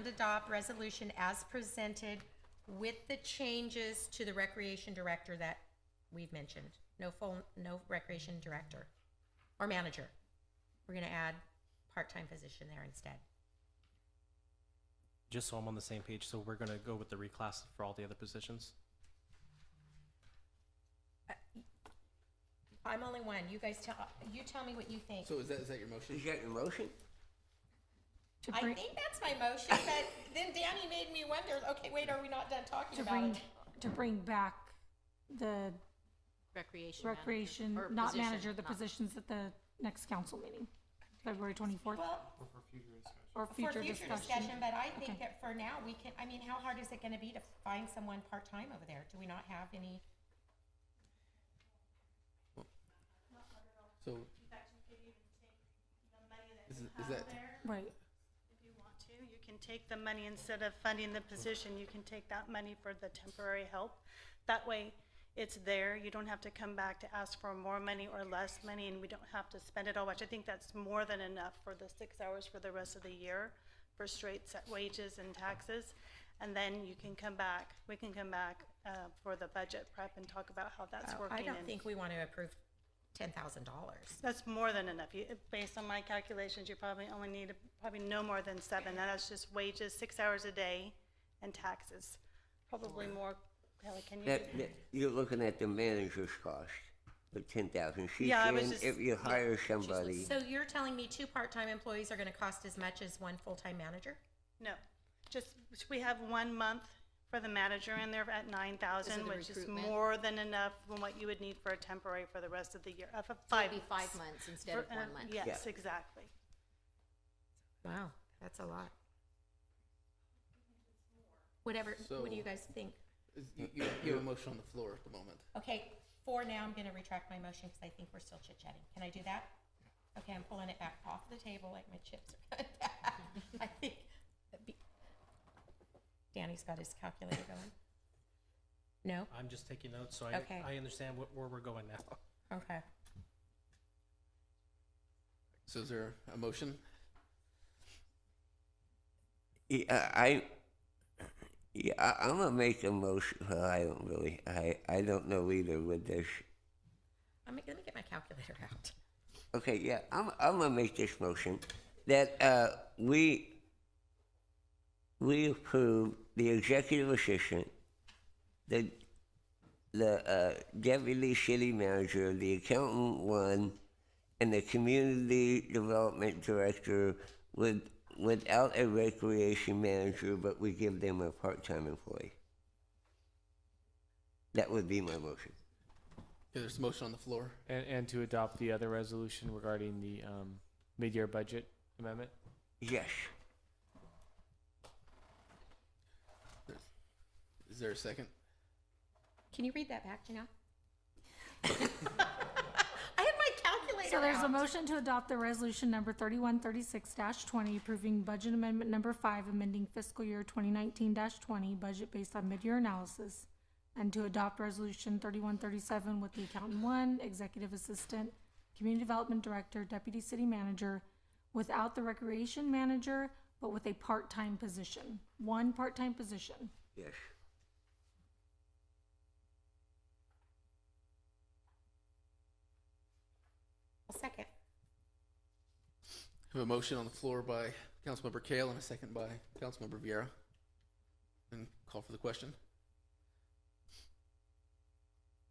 S5: adopt resolution as presented with the changes to the recreation director that we've mentioned. No recreation director or manager. We're gonna add part-time position there instead.
S13: Just so I'm on the same page, so we're going to go with the reclass for all the other positions?
S5: I'm only one. You guys tell me what you think.
S1: So is that your motion?
S8: Is that your motion?
S5: I think that's my motion, but then Danny made me wonder, okay, wait, are we not done talking about it?
S15: To bring back the
S7: Recreation.
S15: recreation,
S7: manager, or
S15: not
S7: position,
S15: manager, the
S7: not-
S15: positions at the next council meeting, February 24th,
S5: Well,
S15: or
S5: for
S15: future
S5: discussion,
S15: discussion.
S5: but I think
S15: Okay.
S5: that for now, we can, I mean, how hard is it gonna be to find someone part-time over there? Do we not have any?
S1: So is that
S15: Right.
S10: If you want to, you can take the money, instead of funding the position, you can take that money for the temporary help. That way, it's there, you don't have to come back to ask for more money or less money, and we don't have to spend it all, which I think that's more than enough for the 6 hours for the rest of the year, for straight set wages and taxes. And then you can come back, we can come back for the budget prep and talk about how that's working.
S5: I don't
S10: and-
S5: think we want to approve $10,000.
S10: That's more than enough. Based on my calculations, you probably only need probably no more than 7. And that's just wages, 6 hours a day, and taxes. Probably more. Kelly, can you?
S8: You're looking at the manager's cost of 10,000. She's
S10: Yeah, I was
S8: saying
S10: just-
S8: if you hire somebody,
S5: So you're telling me 2 part-time employees are gonna cost as much as 1 full-time manager?
S10: No, just we have 1 month for the manager in there at 9,000,
S7: Because of the
S10: which is
S7: recruitment?
S10: more than enough than what you would need for a temporary for the rest of the year. Of a
S7: So
S10: 5
S7: it'd be 5 months instead of 1 month.
S10: Yes,
S8: Yeah.
S10: exactly.
S5: Wow, that's a lot. Whatever,
S1: So-
S5: what do you guys think?
S1: you have a motion on the floor at the moment?
S5: Okay, for now, I'm gonna retract my motion because I think we're still chit-chatting. Can I do that? Okay, I'm pulling it back off the table like my chips are coming back. I think, Danny's got his calculator going. No?
S13: I'm just taking notes, so
S5: Okay.
S13: I understand where we're going now.
S5: Okay.
S1: So is there a motion?
S8: I'm gonna make a motion. Well, I don't know either with this.
S5: Let me get my calculator out.
S8: Okay, yeah, I'm gonna make this motion that we approve the executive assistant, the deputy city manager, the accountant one, and the community development director without a recreation manager, but we give them a part-time employee. That would be my motion.
S1: Okay, there's a motion on the floor.
S2: And to adopt the other resolution regarding the mid-year budget amendment?
S8: Yes.
S1: Is there a second?
S5: Can you read that back, Janelle? I had my calculator
S15: So there's a
S5: out.
S15: motion to adopt the resolution number 3136-20, approving budget amendment number 5, amending fiscal year 2019-20 budget based on mid-year analysis, and to adopt resolution 3137 with the accountant 1, executive assistant, community development director, deputy city manager, without the recreation manager, but with a part-time position. One part-time position.
S8: Yes.
S5: I'll second.
S1: I have a motion on the floor by Councilmember Kale and a second by Councilmember Vieira. And call for the question.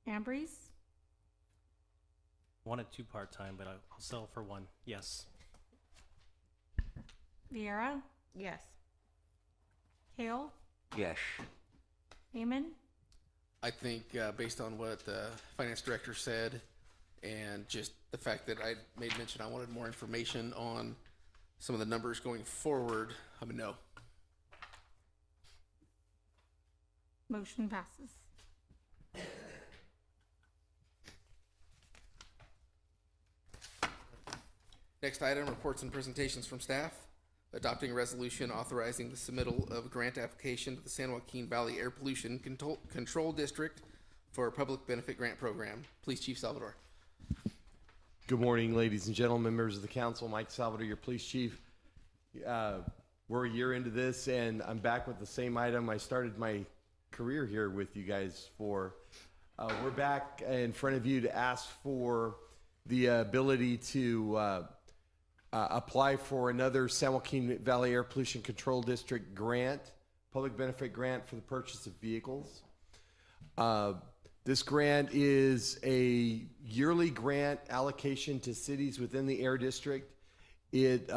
S15: Ambrose?
S13: Wanted 2 part-time, but I'll settle for 1. Yes.
S15: Vieira?
S5: Yes.
S15: Hale?
S8: Yes.
S1: I
S15: Heyman?
S1: think based on what the finance director said and just the fact that I made mention I wanted more information on some of the numbers going forward, I'm a no.
S15: Motion passes.
S1: Next item, reports and presentations from staff. Adopting a resolution authorizing the submittal of a grant application to the San Joaquin Valley Air Pollution Control District for a public benefit grant program. Police Chief Salvador.
S9: Good morning, ladies and gentlemen, members of the council. Mike Salvador, your police chief. We're a year into this, and I'm back with the same item I started my career here with you guys for. We're back in front of you to ask for the ability to apply for another San Joaquin Valley Air Pollution Control District grant, public benefit grant for the purchase of vehicles. This grant is a yearly grant allocation to cities within the air district. It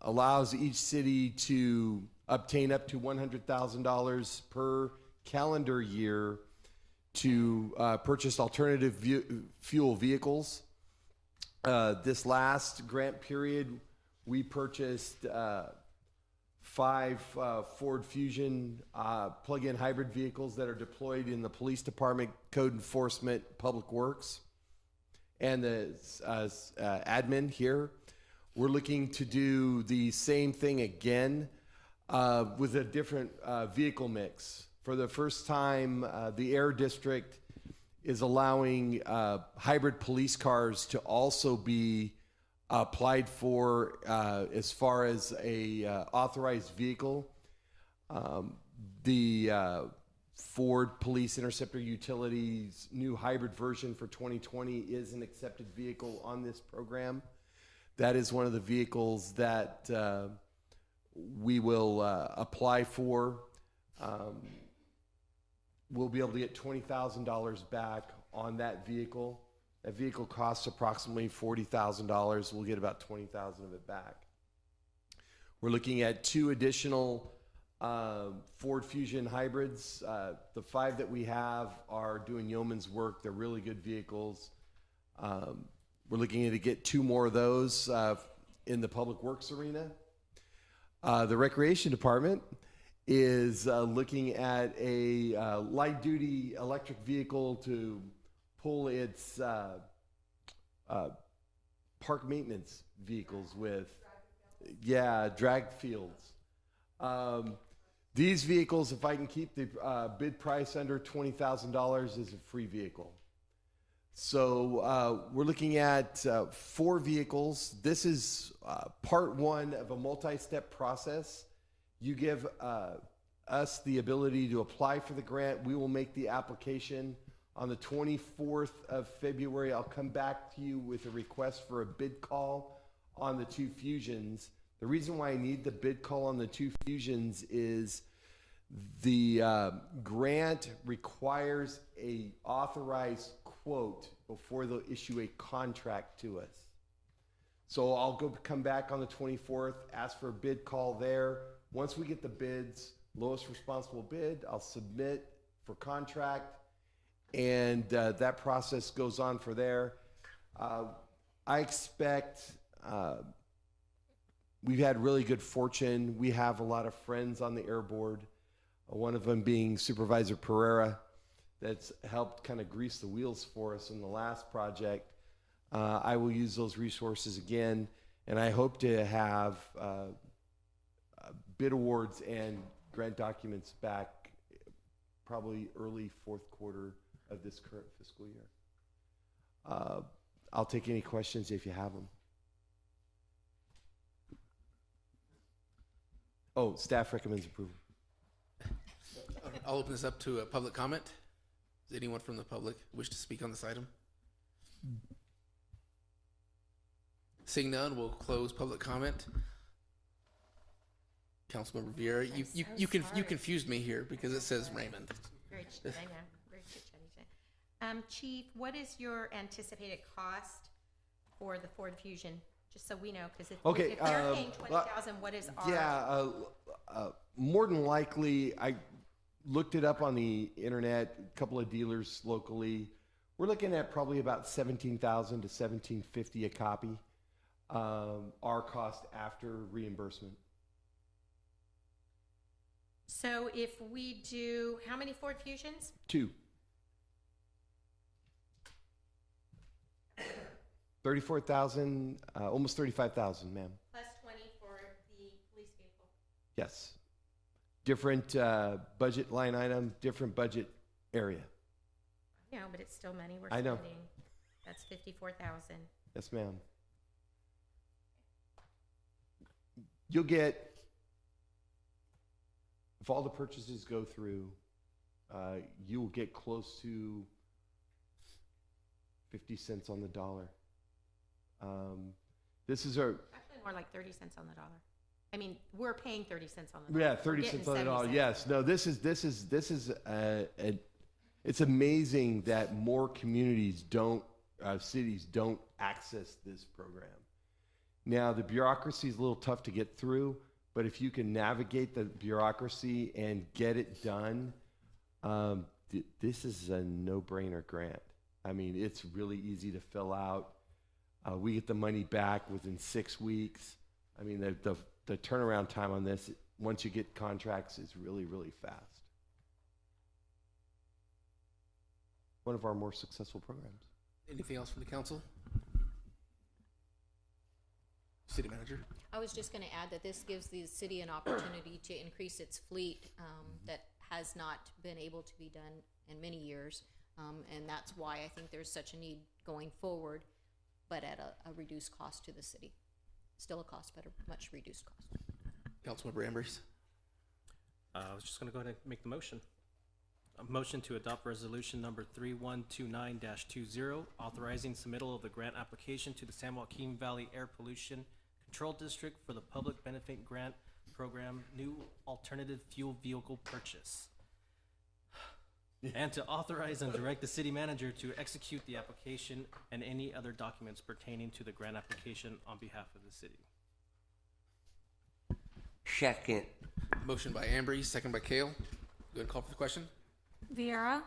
S9: allows each city to obtain up to $100,000 per calendar year to purchase alternative fuel vehicles. This last grant period, we purchased 5 Ford Fusion plug-in hybrid vehicles that are deployed in the police department, code enforcement, public works, and the admin here. We're looking to do the same thing again with a different vehicle mix. For the first time, the Air District is allowing hybrid police cars to also be applied for as far as a authorized vehicle. The Ford Police Interceptor Utilities new hybrid version for 2020 is an accepted vehicle on this program. That is one of the vehicles that we will apply for. We'll be able to get $20,000 back on that vehicle. That vehicle costs approximately $40,000. We'll get about $20,000 of it back. We're looking at 2 additional Ford Fusion hybrids. The 5 that we have are doing yeoman's work. They're really good vehicles. We're looking to get 2 more of those in the public works arena. The recreation department is looking at a light-duty electric vehicle to pull its park maintenance vehicles with. Yeah, drag fields. These vehicles, if I can keep the bid price under $20,000, is a free vehicle. So we're looking at 4 vehicles. This is part 1 of a multi-step process You give us the ability to apply for the grant. We will make the application. On the 24th of February, I'll come back to you with a request for a bid call on the 2 fusions. The reason why I need the bid call on the 2 fusions is the grant requires a authorized quote before they'll issue a contract to us. So I'll come back on the 24th, ask for a bid call there. Once we get the bids, lowest responsible bid, I'll submit for contract, and that process goes on for there. I expect we've had really good fortune. We have a lot of friends on the air board, one of them being Supervisor Pereira, that's helped kind of grease the wheels for us in the last project. I will use those resources again, and I hope to have bid awards and grant documents back probably early 4th quarter of this current fiscal year. I'll take any questions if you have them. Oh, staff recommends approval.
S1: I'll open this up to a public comment. Does anyone from the public wish to speak on this item? Seeing none, we'll close public comment. Councilmember Vieira, you confused me here because it says Raymond.
S5: Very I know, very chit-chatty. Chief, what is your anticipated cost for the Ford Fusion? Just so we know, because if they're paying $20,000, what is our?
S9: Yeah, more than likely, I looked it up on the internet. A couple of dealers locally. We're looking at probably about $17,000 to $17.50 a copy. Our cost after reimbursement.
S5: So if we do, how many Ford Fusions?
S9: 2. 34,000, almost 35,000, ma'am.
S5: Plus 20 for the police vehicle.
S9: Yes. Different budget line item, different budget area.
S5: No, but it's still money we're
S9: I
S5: spending.
S9: know.
S5: That's 54,000.
S9: Yes, ma'am. You'll get, if all the purchases go through, you will get close to 50 cents on the dollar. This is our
S5: Actually, more like 30 cents on the dollar. I mean, we're paying 30 cents on the dollar.
S9: yeah, 30 cents on the dollar. Yes, no, this is it's amazing that more communities cities don't access this program. Now, the bureaucracy is a little tough to get through, but if you can navigate the bureaucracy and get it done, this is a no-brainer grant. I mean, it's really easy to fill out. We get the money back within 6 weeks. I mean, the turnaround time on this, once you get contracts, is really, really fast. One of our more successful programs.
S1: Anything else from the council? City Manager?
S7: I was just going to add that this gives the city an opportunity to increase its fleet that has not been able to be done in many years. And that's why I think there's such a need going forward, but at a reduced cost to the city. Still a cost, but a much reduced cost.
S1: Councilmember Ambrose?
S13: I was just going to go ahead and make the motion. A motion to adopt resolution number 3129-20, authorizing submittal of the grant application to the San Joaquin Valley Air Pollution Control District for the Public Benefit Grant Program New Alternative Fuel Vehicle Purchase. And to authorize and direct the city manager to execute the application and any other documents pertaining to the grant application on behalf of the city.
S8: Second.
S1: Motion by Ambrose, second by Kale. Go ahead and call for the question.
S15: Vieira,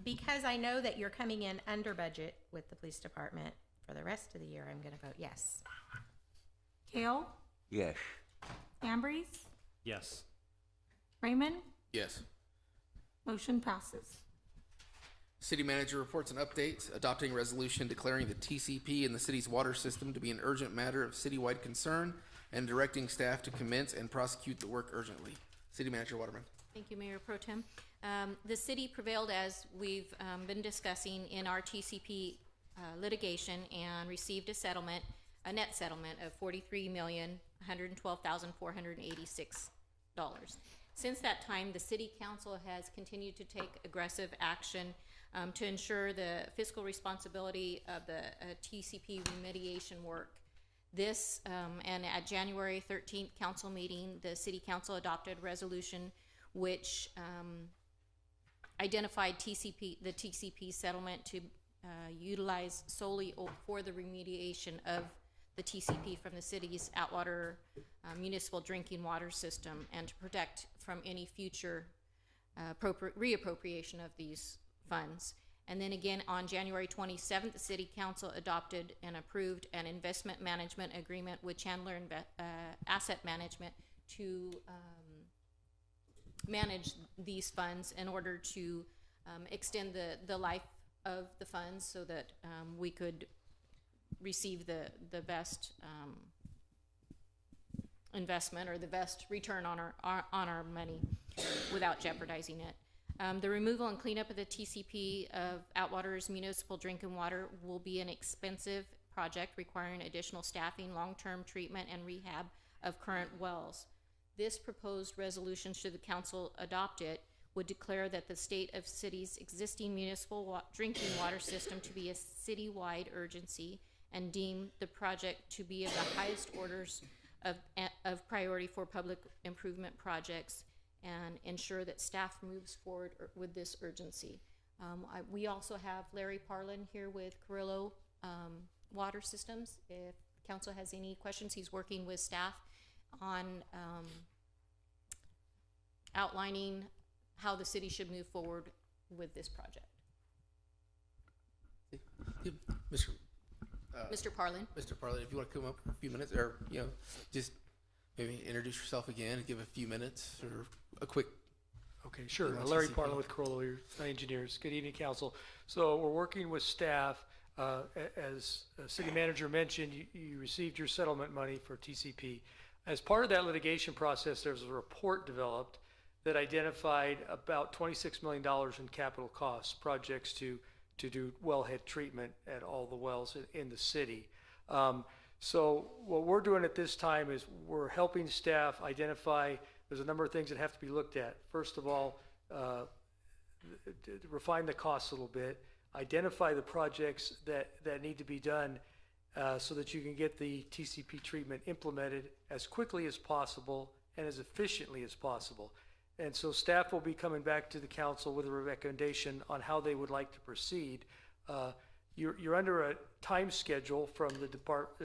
S5: Because I know that you're coming in under budget with the police department for the rest of the year, I'm going to vote yes.
S15: Kale,
S8: Yes.
S15: Ambrose,
S13: Yes.
S15: Raymond,
S1: Yes.
S15: motion passes.
S1: City Manager reports an update, adopting a resolution declaring the TCP in the city's water system to be an urgent matter of citywide concern and directing staff to commence and prosecute the work urgently. City Manager Waterman.
S7: Thank you, Mayor Pro Tem. The city prevailed, as we've been discussing, in our TCP litigation and received a settlement. a net settlement of $43,112,486. Since that time, the City Council has continued to take aggressive action to ensure the fiscal responsibility of the TCP remediation work. This, and at January 13th council meeting, the City Council adopted a resolution which identified the TCP settlement to utilize solely for the remediation of the TCP from the city's Atwater municipal drinking water system, and to protect from any future reappropriation of these funds. And then again, on January 27th, the City Council adopted and approved an investment management agreement with Chandler Asset Management to manage these funds in order to extend the life of the funds so that we could receive the best investment or the best return on our money without jeopardizing it. The removal and cleanup of the TCP of Atwater's municipal drinking water will be an expensive project requiring additional staffing, long-term treatment, and rehab of current wells. This proposed resolution, should the council adopt it, would declare that the state of city's existing municipal drinking water system to be a citywide urgency and deem the project to be of the highest orders of priority for public improvement projects, and ensure that staff moves forward with this urgency. We also have Larry Parlin here with Carrillo Water Systems. If council has any questions, he's working with staff on outlining how the city should move forward with this project. Mr. Parlin.
S1: Mr. Parlin, if you want to come up for a few minutes, or just maybe introduce yourself again and give a few minutes or a quick.
S16: Okay, sure. Larry Parlin with Carrillo Engineers. Good evening, council. So we're working with staff. As city manager mentioned, you received your settlement money for TCP. As part of that litigation process, there was a report developed that identified about $26 million in capital costs, projects to do wellhead treatment at all the wells in the city. So what we're doing at this time is we're helping staff identify, there's a number of things that have to be looked at. First of all, refine the costs a little bit, identify the projects that need to be done so that you can get the TCP treatment implemented as quickly as possible and as efficiently as possible. And so staff will be coming back to the council with a recommendation on how they would like to proceed. You're under a time schedule from the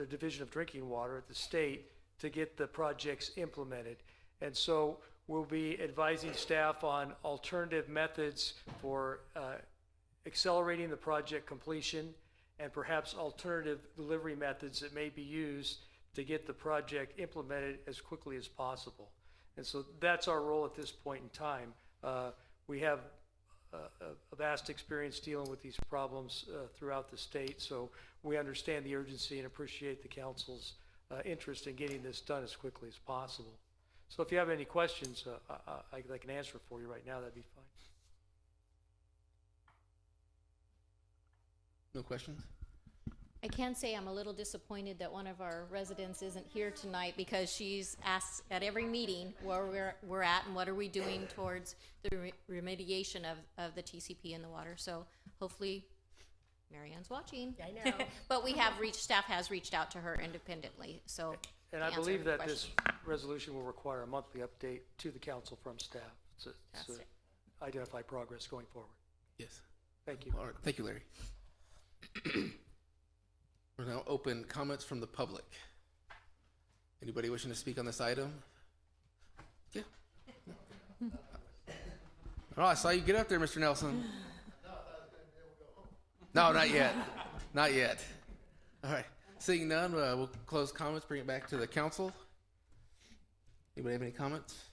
S16: Division of Drinking Water at the state to get the projects implemented. And so we'll be advising staff on alternative methods for accelerating the project completion, and perhaps alternative delivery methods that may be used to get the project implemented as quickly as possible. And so that's our role at this point in time. We have a vast experience dealing with these problems throughout the state, so we understand the urgency and appreciate the council's interest in getting this done as quickly as possible. So if you have any questions, I can answer for you right now, that'd be fine.
S1: No questions?
S7: I can say I'm a little disappointed that one of our residents isn't here tonight, because she's asked at every meeting where we're at and what are we doing towards the remediation of the TCP in the water. So hopefully Marianne's watching.
S5: I know.
S7: But staff has reached out to her independently. So
S16: And I believe that this resolution will require a monthly update to the council from staff to identify progress going forward.
S1: Yes.
S16: Thank you.
S1: All right. Thank you, Larry. We're now open comments from the public. Anybody wishing to speak on this item? Yeah. Oh, I saw you get up there, Mr. Nelson. No, not yet. Not yet. All right. Seeing none, we'll close comments, bring it back to the council. Anybody have any comments?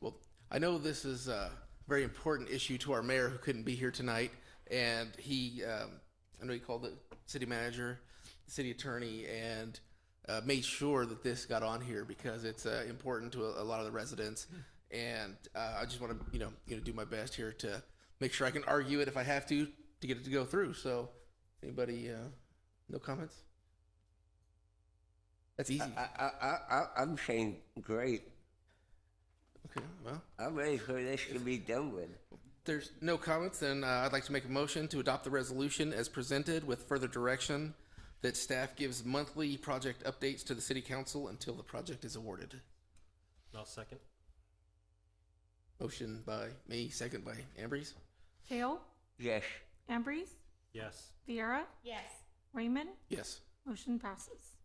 S1: Well, I know this is a very important issue to our mayor, who couldn't be here tonight. And he, I know he called the city manager, the city attorney, and made sure that this got on here because it's important to a lot of the residents. And I just want to, do my best here to make sure I can argue it if I have to get it to go through. So Anybody, no comments? That's easy.
S8: I'm saying great.
S1: Okay, well,
S8: I'm ready for this to be done with.
S1: there's no comments, then I'd like to make a motion to adopt the resolution as presented with further direction that staff gives monthly project updates to the city council until the project is awarded.
S13: I'll second.
S1: Motion by me, second by Ambrose.
S15: Kale,
S8: Yes.
S15: Ambrose,
S13: Yes.
S15: Viera,
S5: Yes.
S15: Raymond,
S1: Yes.
S15: motion passes.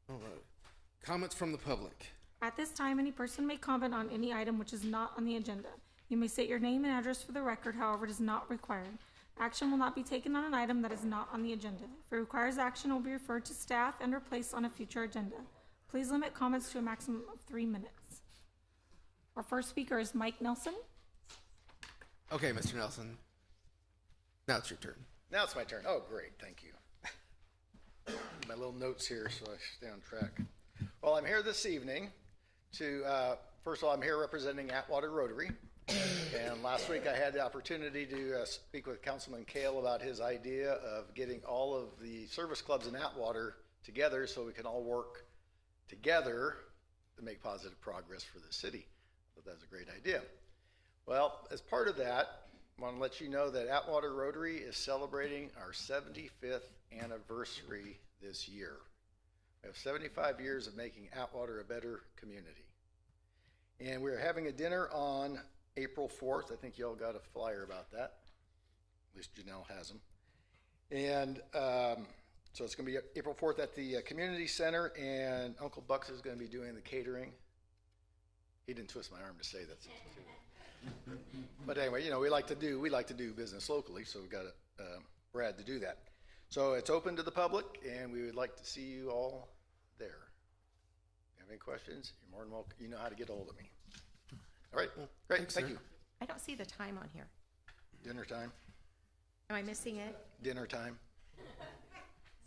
S1: All right. Comments from the public.
S15: At this time, any person may comment on any item which is not on the agenda. You may state your name and address for the record, however, it is not required. Action will not be taken on an item that is not on the agenda. If it requires action, it will be referred to staff and or placed on a future agenda. Please limit comments to a maximum of 3 minutes. Our first speaker is Mike Nelson.
S1: Okay, Mr. Nelson. Now it's your turn.
S17: Now it's my turn. Oh, great. Thank you. My little notes here so I stay on track. Well, I'm here this evening to, first of all, I'm here representing Atwater Rotary. And last week I had the opportunity to speak with Councilman Kale about his idea of getting all of the service clubs in Atwater together so we can all work together to make positive progress for the city. So that's a great idea. Well, as part of that, I want to let you know that Atwater Rotary is celebrating our 75th anniversary this year. We have 75 years of making Atwater a better community. And we're having a dinner on April 4th. I think you all got a flyer about that. At least Janelle has them. And so it's going to be April 4th at the community center, and Uncle Bucks is going to be doing the catering. He didn't twist my arm to say that. But anyway, you know, we like to do business locally, so we've got Brad to do that. So it's open to the public, and we would like to see you all there. If you have any questions, you're more than welcome. You know how to get a hold of me. All right, great, thank you.
S5: I don't see the time on here.
S17: Dinner time,
S5: Am I missing it?
S17: dinner time.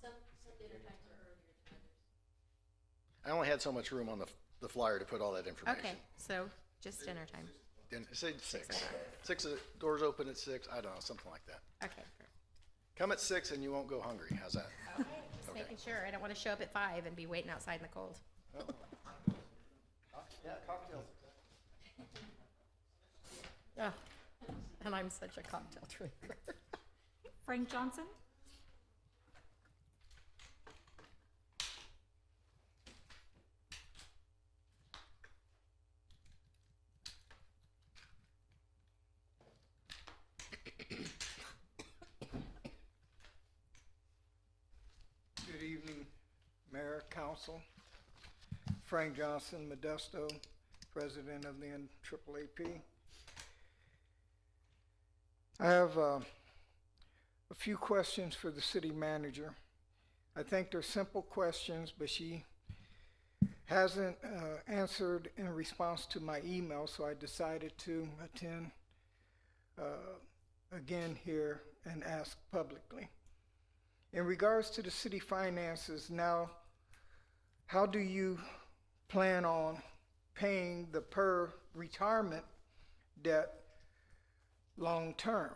S7: Some dinner times are earlier than others.
S17: I only had so much room on the flyer to put all that information.
S5: Okay, so just dinner time.
S17: Say 6.
S5: o'clock.
S17: 6, doors open at 6, I don't know, something like that.
S5: Okay,
S17: Come at 6 and you won't go hungry, how's that?
S5: just making sure. I don't want to show up at 5 and be waiting outside in the cold.
S17: Yeah, cocktails.
S5: Oh, and I'm such a cocktail drinker.
S15: Frank Johnson.
S18: Good evening, Mayor, Council. Frank Johnson, Modesto, President of the NAAAP. I have a few questions for the city manager. I think they're simple questions, but she hasn't answered in response to my email, so I decided to attend again here and ask publicly. In regards to the city finances, now, how do you plan on paying the per retirement debt long term?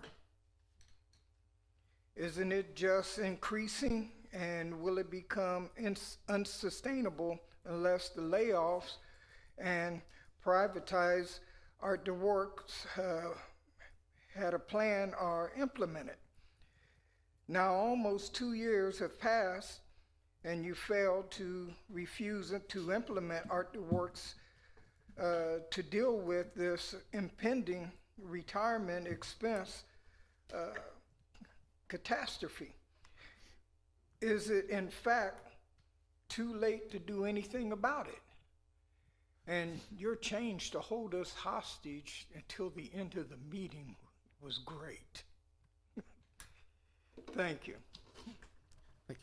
S18: Isn't it just increasing, and will it become unsustainable unless the layoffs and privatized art the works had a plan are implemented? Now almost 2 years have passed and you failed to refuse to implement art the works to deal with this impending retirement expense catastrophe. Is it in fact too late to do anything about it? And your change to hold us hostage until the end of the meeting was great. Thank you.
S1: Thank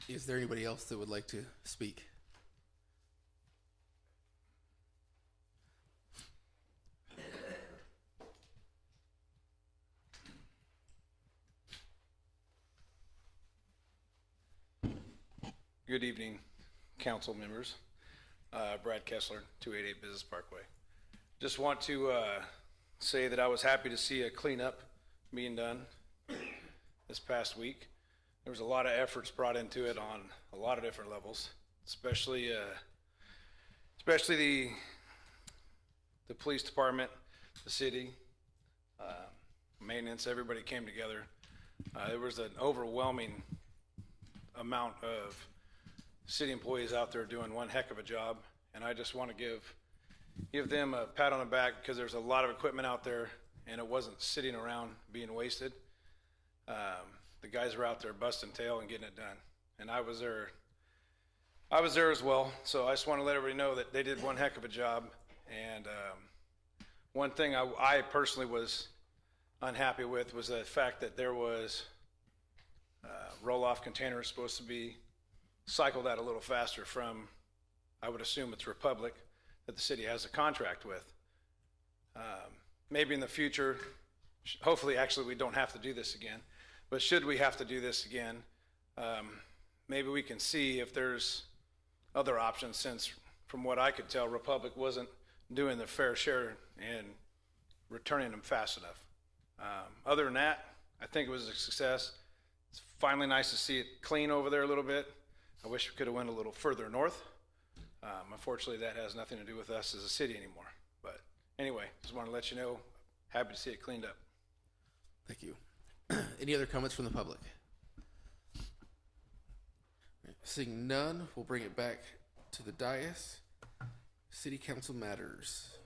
S1: you. Is there anybody else that would like to speak?
S19: Good evening, council members. Brad Kessler, 288 Business Parkway. Just want to say that I was happy to see a cleanup being done this past week. There was a lot of efforts brought into it on a lot of different levels, especially the police department, the city, maintenance. Everybody came together. There was an overwhelming amount of city employees out there doing one heck of a job, and I just want to give them a pat on the back because there's a lot of equipment out there and it wasn't sitting around being wasted. The guys were out there busting tail and getting it done, and I was there as well. So I just want to let everybody know that they did one heck of a job. And one thing I personally was unhappy with was the fact that there was roll-off containers supposed to be cycled out a little faster from, I would assume it's Republic, that the city has a contract with. Maybe in the future, hopefully actually we don't have to do this again, but should we have to do this again, maybe we can see if there's other options, since from what I could tell, Republic wasn't doing their fair share and returning them fast enough. Other than that, I think it was a success. It's finally nice to see it clean over there a little bit. I wish we could have went a little further north. Unfortunately, that has nothing to do with us as a city anymore. But anyway, just want to let you know, happy to see it cleaned up.
S1: Thank you. Any other comments from the public? Seeing none, we'll bring it back to the dais. City Council matters.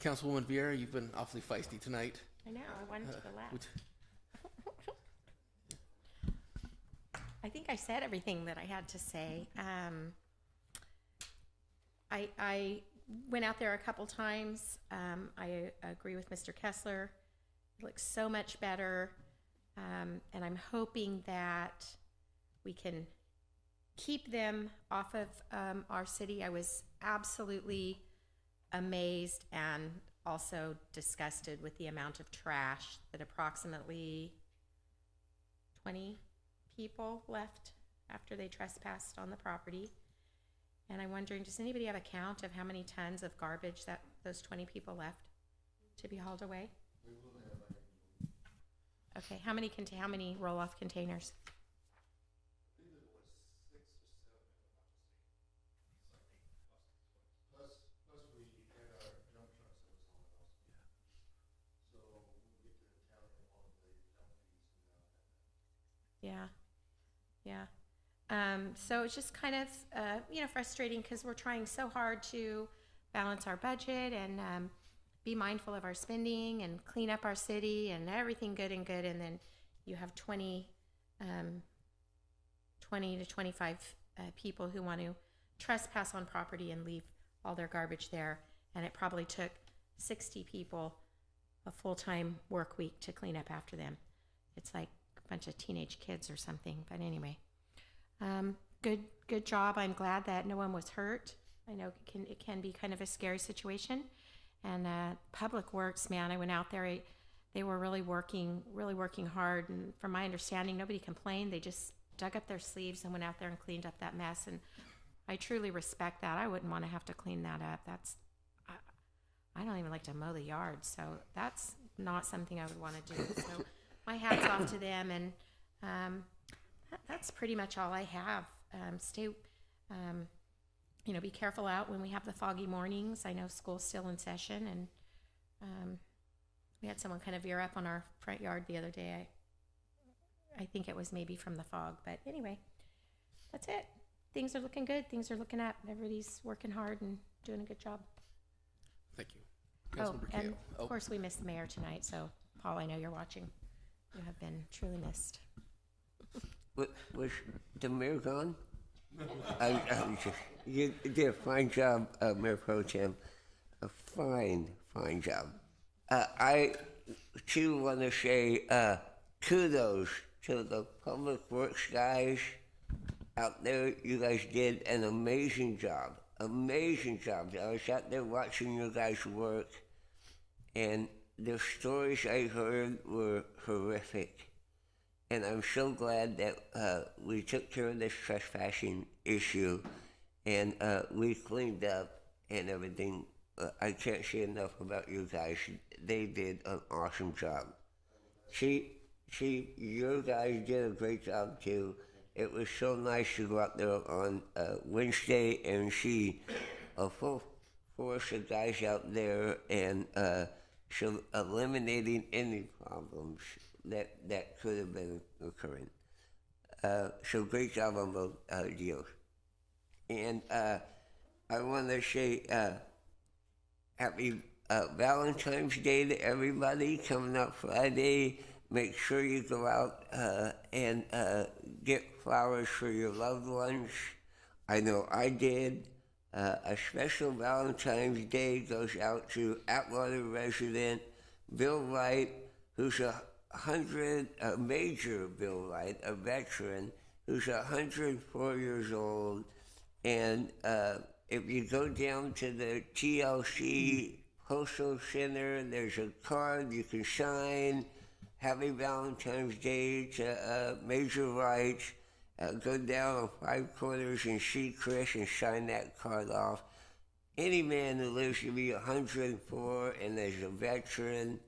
S1: Councilwoman Vieira, you've been awfully feisty tonight.
S5: I know, I wanted to go last. I think I said everything that I had to say. I went out there a couple times. I agree with Mr. Kessler. It looks so much better. And I'm hoping that we can keep them off of our city. I was absolutely amazed and also disgusted with the amount of trash that approximately 20 people left after they trespassed on the property. And I'm wondering, does anybody have a count of how many tons of garbage that those 20 people left to be hauled away? Okay, how many roll-off containers? Yeah. So it's just kind of, frustrating because we're trying so hard to balance our budget and be mindful of our spending and clean up our city and everything good. And then you have 20 to 25 people who want to trespass on property and leave all their garbage there. And it probably took 60 people a full-time work week to clean up after them. It's like a bunch of teenage kids or something. But anyway, good job. I'm glad that no one was hurt. I know it can be kind of a scary situation. And Public Works, man, I went out there. They were really working hard. And from my understanding, nobody complained. They just dug up their sleeves and went out there and cleaned up that mess. And I truly respect that. I wouldn't want to have to clean that up. I don't even like to mow the yard, so that's not something I would want to do. So my hat's off to them, and that's pretty much all I have. Be careful out when we have the foggy mornings. I know school's still in session, and we had someone kind of veer up on our front yard the other day. I think it was maybe from the fog, but anyway, that's it. Things are looking good. Things are looking up. Everybody's working hard and doing a good job.
S1: Thank you.
S5: And of course we missed the mayor tonight, so Paul, I know you're watching. You have been truly missed.
S8: Was the mayor gone? You did a fine job, Mayor Pro Tem. A fine job. I too want to say kudos to the Public Works guys out there. You guys did an amazing job. I was out there watching you guys work, and the stories I heard were horrific. and I'm so glad that we took care of this trespassing issue, and we cleaned up and everything. I can't say enough about you guys. They did an awesome job. You guys did a great job too. It was so nice to go out there on Wednesday and see a full force of guys out there and so eliminating any problems that could have been occurring. So great job on both deals. And I want to say happy Valentine's Day to everybody coming up Friday. Make sure you go out and get flowers for your loved ones. I know I did. A special Valentine's Day goes out to Atwater resident Bill Wright, who's a Major Bill Wright, a veteran, who's 104 years old. And if you go down to the TLC Postal Center, there's a card you can sign. Happy Valentine's Day to Major Wright. Go down on 5 Corners and see Chris and sign that card off. Any man who lives to be 104 and is a veteran,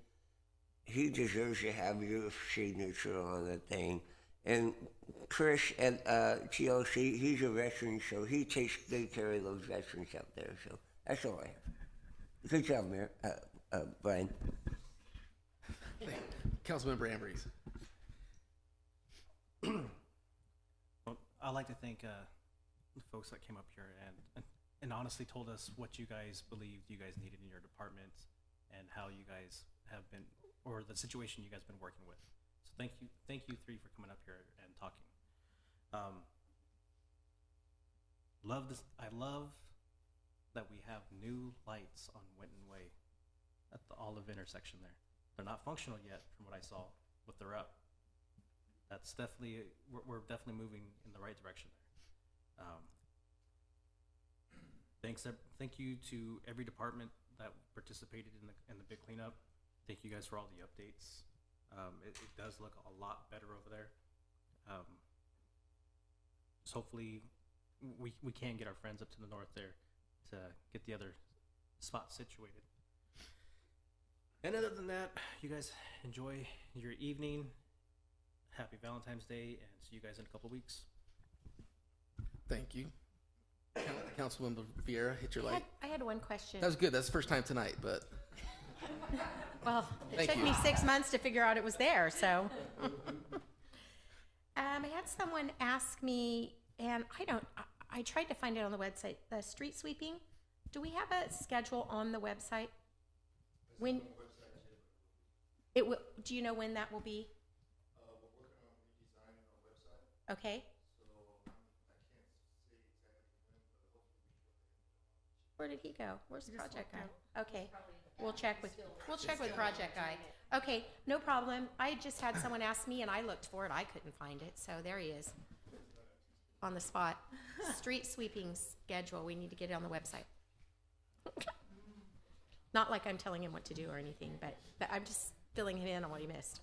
S8: he deserves to have your signature on the thing. And Chris at TLC, he's a veteran, so he takes good care of those veterans out there. So that's all I have. Good job, Mayor. Brian.
S1: Councilmember Ambrose.
S13: Well, I'd like to thank the folks that came up here and honestly told us what you guys believed you guys needed in your departments and how you guys have been, or the situation you guys have been working with. So thank you three for coming up here and talking. I love that we have new lights on Winton Way at the Olive intersection there. They're not functional yet from what I saw, but they're up. That's definitely, we're definitely moving in the right direction there. Thank you to every department that participated in the big cleanup. Thank you guys for all the updates. It does look a lot better over there. So hopefully we can get our friends up to the north there to get the other spots situated. And other than that, you guys enjoy your evening. Happy Valentine's Day, and see you guys in a couple of weeks.
S1: Thank you. Councilwoman Vieira, hit your light.
S5: I had one question.
S1: That was good. That's the first time tonight, but.
S5: Well, it
S1: Thank
S5: took
S1: you.
S5: me 6 months to figure out it was there, so. I had someone ask me, and I tried to find it on the website, the street sweeping. Do we have a schedule on the website? When? It will, do you know when that will be?
S6: We're working on redesigning our website.
S5: Okay.
S6: So I can't say exactly when, but hopefully.
S5: Where did he go? Where's the project guy? Okay, we'll check with project guy. Okay, no problem. I just had someone ask me and I looked for it. I couldn't find it, so there he is. On the spot. Street sweeping schedule. We need to get it on the website. Not like I'm telling him what to do or anything, but I'm just filling him in on what he missed.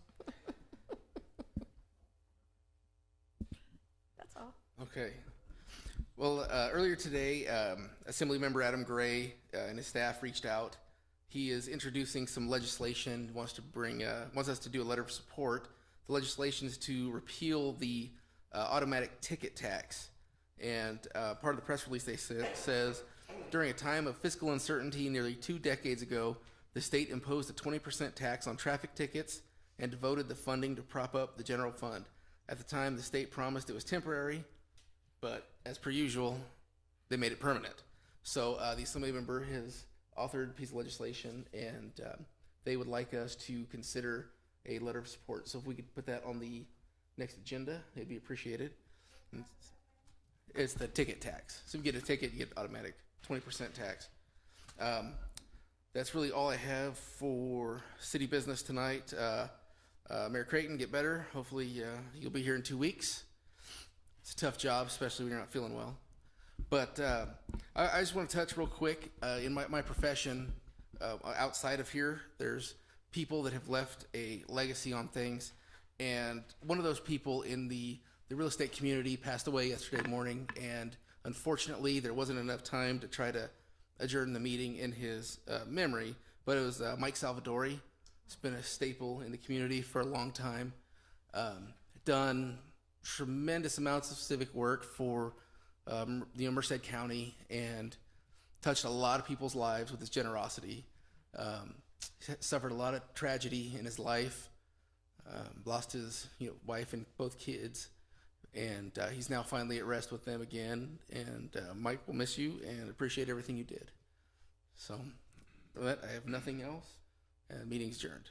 S5: That's all.
S1: Okay. Well, earlier today, Assemblymember Adam Gray and his staff reached out. He is introducing some legislation, wants us to do a letter of support. The legislation is to repeal the automatic ticket tax. And part of the press release says, during a time of fiscal uncertainty nearly 2 decades ago, the state imposed a 20% tax on traffic tickets and devoted the funding to prop up the general fund. At the time, the state promised it was temporary, but as per usual, they made it permanent. So the Assembly member has authored a piece of legislation, and they would like us to consider a letter of support. So if we could put that on the next agenda, it'd be appreciated. And it's the ticket tax. So if you get a ticket, you get automatic 20% tax. That's really all I have for city business tonight. Mayor Creighton, get better. Hopefully you'll be here in 2 weeks. It's a tough job, especially when you're not feeling well. But I just want to touch real quick. In my profession, outside of here, there's people that have left a legacy on things. And one of those people in the real estate community passed away yesterday morning, and unfortunately there wasn't enough time to try to adjourn the meeting in his memory, but it was Mike Salvadori. He's been a staple in the community for a long time, done tremendous amounts of civic work for Merced County, and touched a lot of people's lives with his generosity. Suffered a lot of tragedy in his life, lost his wife and both kids, and he's now finally at rest with them again. And Mike, will miss you and appreciate everything you did. So, with that, I have nothing else. Meeting's adjourned.